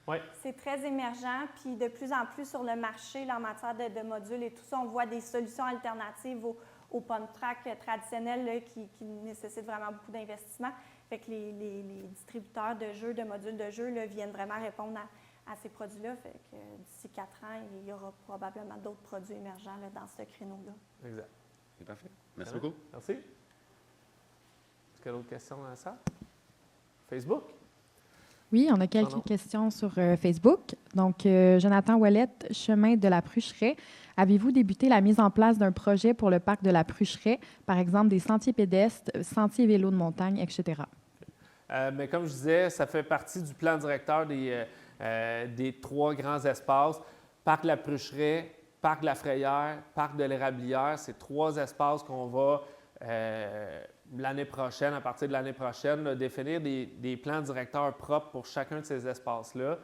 C'est très émergent, puis de plus en plus sur le marché, là, en matière de modules et tout ça, on voit des solutions alternatives aux pump track traditionnels là, qui nécessitent vraiment beaucoup d'investissement. Fait que les distributeurs de jeux, de modules de jeux, là, viennent vraiment répondre à ces produits-là. Fait que d'ici 4 ans, il y aura probablement d'autres produits émergents là, dans ce créneau-là. Exact. C'est parfait. Merci Ouais. beaucoup. Merci. Est-ce qu'il y a d'autres questions dans ça? Facebook? Oui, on a quelques questions sur Facebook. Donc, Jonathan Ouellette, chemin de la Prucheraie. Avez-vous débuté la mise en place d'un projet pour le parc de la Prucheraie, par exemple des sentiers pédestres, sentiers vélos de montagne, etc.? Mais comme je disais, ça fait partie du plan directeur des 3 grands espaces. Parc de la Prucheraie, Parc de la Frayère, Parc de l'Érablière. C'est 3 espaces qu'on va, l'année prochaine, à partir de l'année prochaine, là, définir des plans directeurs propres pour chacun de ces espaces-là.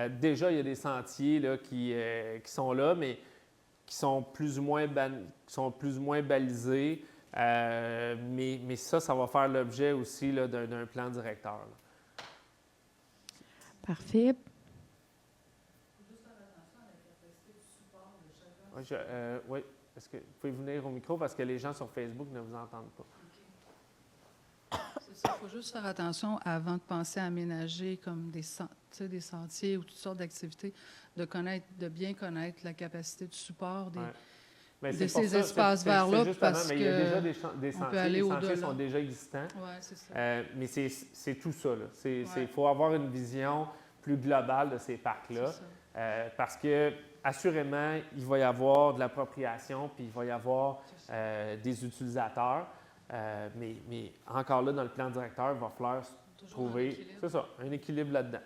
Déjà, il y a des sentiers là, qui sont là, mais qui sont plus ou moins balisés. Mais ça va faire l'objet aussi là, d'un plan directeur. Là. Parfait. Oui, est-ce que vous pouvez venir au micro parce que les gens sur Facebook ne vous entendent pas. C'est ça, il faut juste faire attention avant de penser à aménager comme tu sais, des sentiers ou toutes sortes d'activités, de bien connaître la capacité de support des, Mais de c'est pour ces ça, espaces c'est verts-là, justement, parce mais il y a déjà des on peut sentiers. aller Les sentiers au-delà. sont déjà existants. Oui, c'est ça. Mais c'est tout ça. Il Ouais. faut avoir une vision plus globale de ces parcs-là. C'est ça. Parce que, assurément, il va y avoir de l'appropriation, puis il va y avoir des utilisateurs. Mais encore là, dans le plan directeur, il va falloir Toujours trouver, c'est ça, un équilibre là-dedans.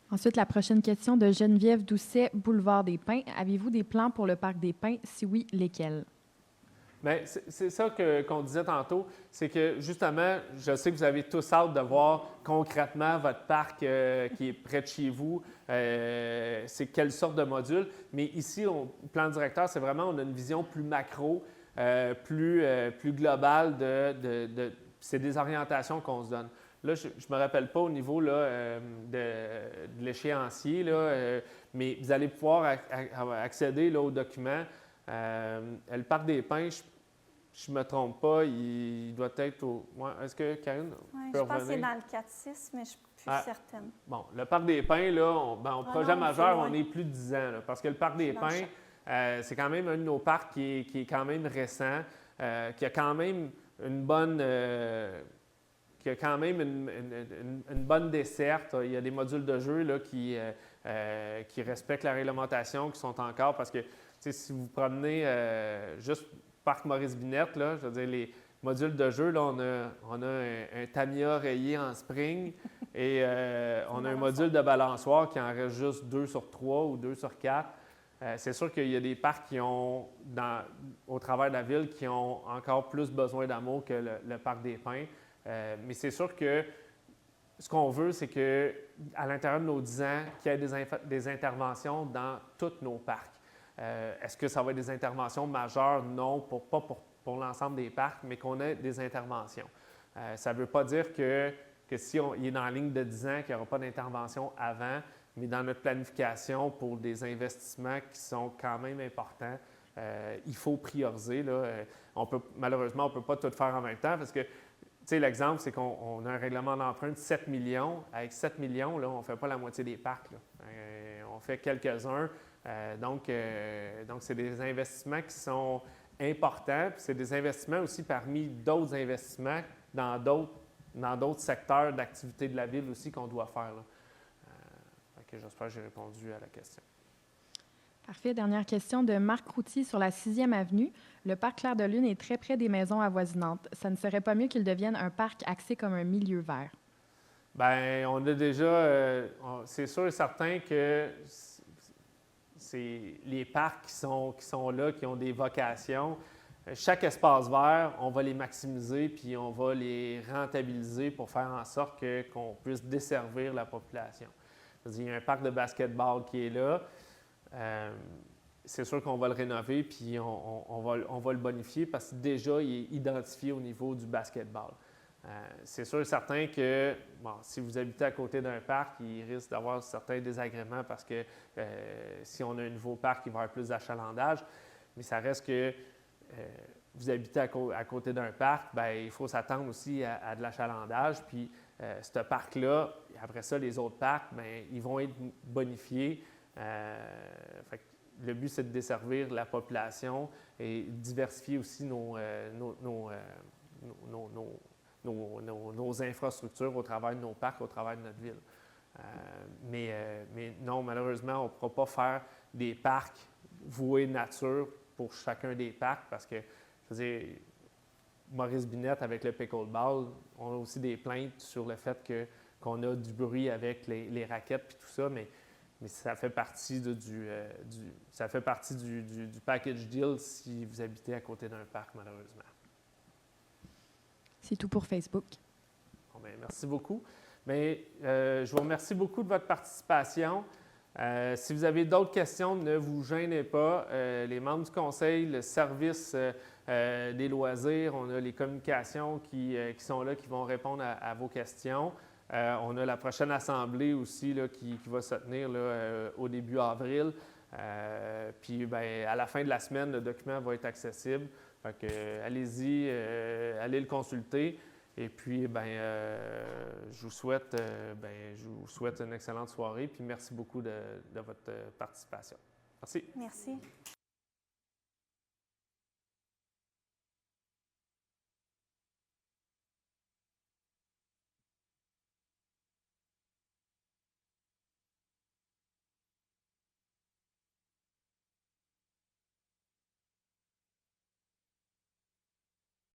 Ensuite, la prochaine question de Geneviève Doucet, Boulevard des Pins. Avez-vous des plans pour le Parc des Pins? Si oui, lesquels? Bien, c'est ça qu'on disait tantôt, c'est que justement, je sais que vous avez tous hâte de voir concrètement votre parc qui est près de chez vous, c'est quelle sorte de module. Mais ici, au plan directeur, c'est vraiment, on a une vision plus macro, plus globale c'est des orientations qu'on se donne. Là, je ne me rappelle pas au niveau là, de l'échéancier, là, mais vous allez pouvoir accéder là, aux documents. Le Parc des Pins, je ne me trompe pas, il doit être au... Ouais, est-ce que Karine peut je pense que c'est revenir? dans le 4-6, mais je ne suis plus certaine. Bon, le Parc des Pins, là, au projet non, majeur, c'est on loin. est plus de 10 ans. Là, parce que le Parc des Dans le Pins, c'est quand même un de nos parcs qui est quand même récent, qui a quand même une bonne... qui a quand même une bonne desserte. Il y a des modules de jeu là, qui respectent la réglementation, qui sont encore... Parce que si vous promenez juste Parc Maurice-Binette, là, je veux dire, les modules de jeu, là, on a un Tamiya rayé en spring et on a un module de balançoire qui en reste juste 2 sur 3 ou 2 sur 4. C'est sûr qu'il y a des parcs qui ont, au travers de la ville, qui ont encore plus besoin d'amour que le Parc des Pins. Mais c'est sûr que ce qu'on veut, c'est qu'à l'intérieur de nos 10 ans, qu'il y ait des interventions dans tous nos parcs. Est-ce que ça va être des interventions majeures? Non, pas pour l'ensemble des parcs, mais qu'on ait des interventions. Ça ne veut pas dire que si il est dans la ligne de 10 ans, qu'il n'y aura pas d'intervention avant, mais dans notre planification pour des investissements qui sont quand même importants, il faut prioriser. Là. Malheureusement, on ne peut pas tout faire en même temps parce que, tu sais, l'exemple, c'est qu'on a un règlement d'emprunt de 7 millions. Avec 7 millions, là, on ne fait pas la moitié des parcs. Là. On fait quelques-uns. Donc, c'est des investissements qui sont importants. Puis c'est des investissements aussi parmi d'autres investissements dans d'autres secteurs d'activité de la ville aussi qu'on doit faire. Là. J'espère que j'ai répondu à la question. Parfait. Dernière question de Marc Routier sur la 6e avenue. Le parc Clair de Lune est très près des maisons avoisinantes. Ça ne serait pas mieux qu'il devienne un parc axé comme un milieu vert? Bien, on a déjà... c'est sûr et certain que c'est les parcs qui sont là, qui ont des vocations. Chaque espace vert, on va les maximiser puis on va les rentabiliser pour faire en sorte qu'on puisse desservir la population. Il y a un parc de basketball qui est là. C'est sûr qu'on va le rénover puis on va le bonifier parce que déjà, il est identifié au niveau du basketball. C'est sûr et certain que si vous habitez à côté d'un parc, il risque d'avoir certains désagréments parce que si on a un nouveau parc, il va y avoir plus d'achalandage. Mais ça reste que vous habitez à côté d'un parc, bien, il faut s'attendre aussi à de l'achalandage. Puis ce parc-là, après ça, les autres parcs, bien, ils vont être bonifiés. Fait que le but, c'est de desservir la population et diversifier aussi nos infrastructures au travers de nos parcs, au travers de notre ville. Mais non, malheureusement, on ne pourra pas faire des parcs voués nature pour chacun des parcs parce que, je veux dire, Maurice-Binette avec le pickleball, on a aussi des plaintes sur le fait qu'on a du bruit avec les raquettes et tout ça, mais ça fait partie du package deal si vous habitez à côté d'un parc, malheureusement. C'est tout pour Facebook. Bon, bien, merci beaucoup. Mais, je vous remercie beaucoup de votre participation. Si vous avez d'autres questions, ne vous gênez pas. Les membres du conseil, le service des loisirs, on a les communications qui sont là, qui vont répondre à vos questions. On a la prochaine assemblée aussi là, qui va se tenir là, au début avril. Puis bien, à la fin de la semaine, le document va être accessible. Fait que, allez-y, allez le consulter. Et puis, je vous souhaite une excellente soirée. Puis merci beaucoup de votre participation. Merci. Merci.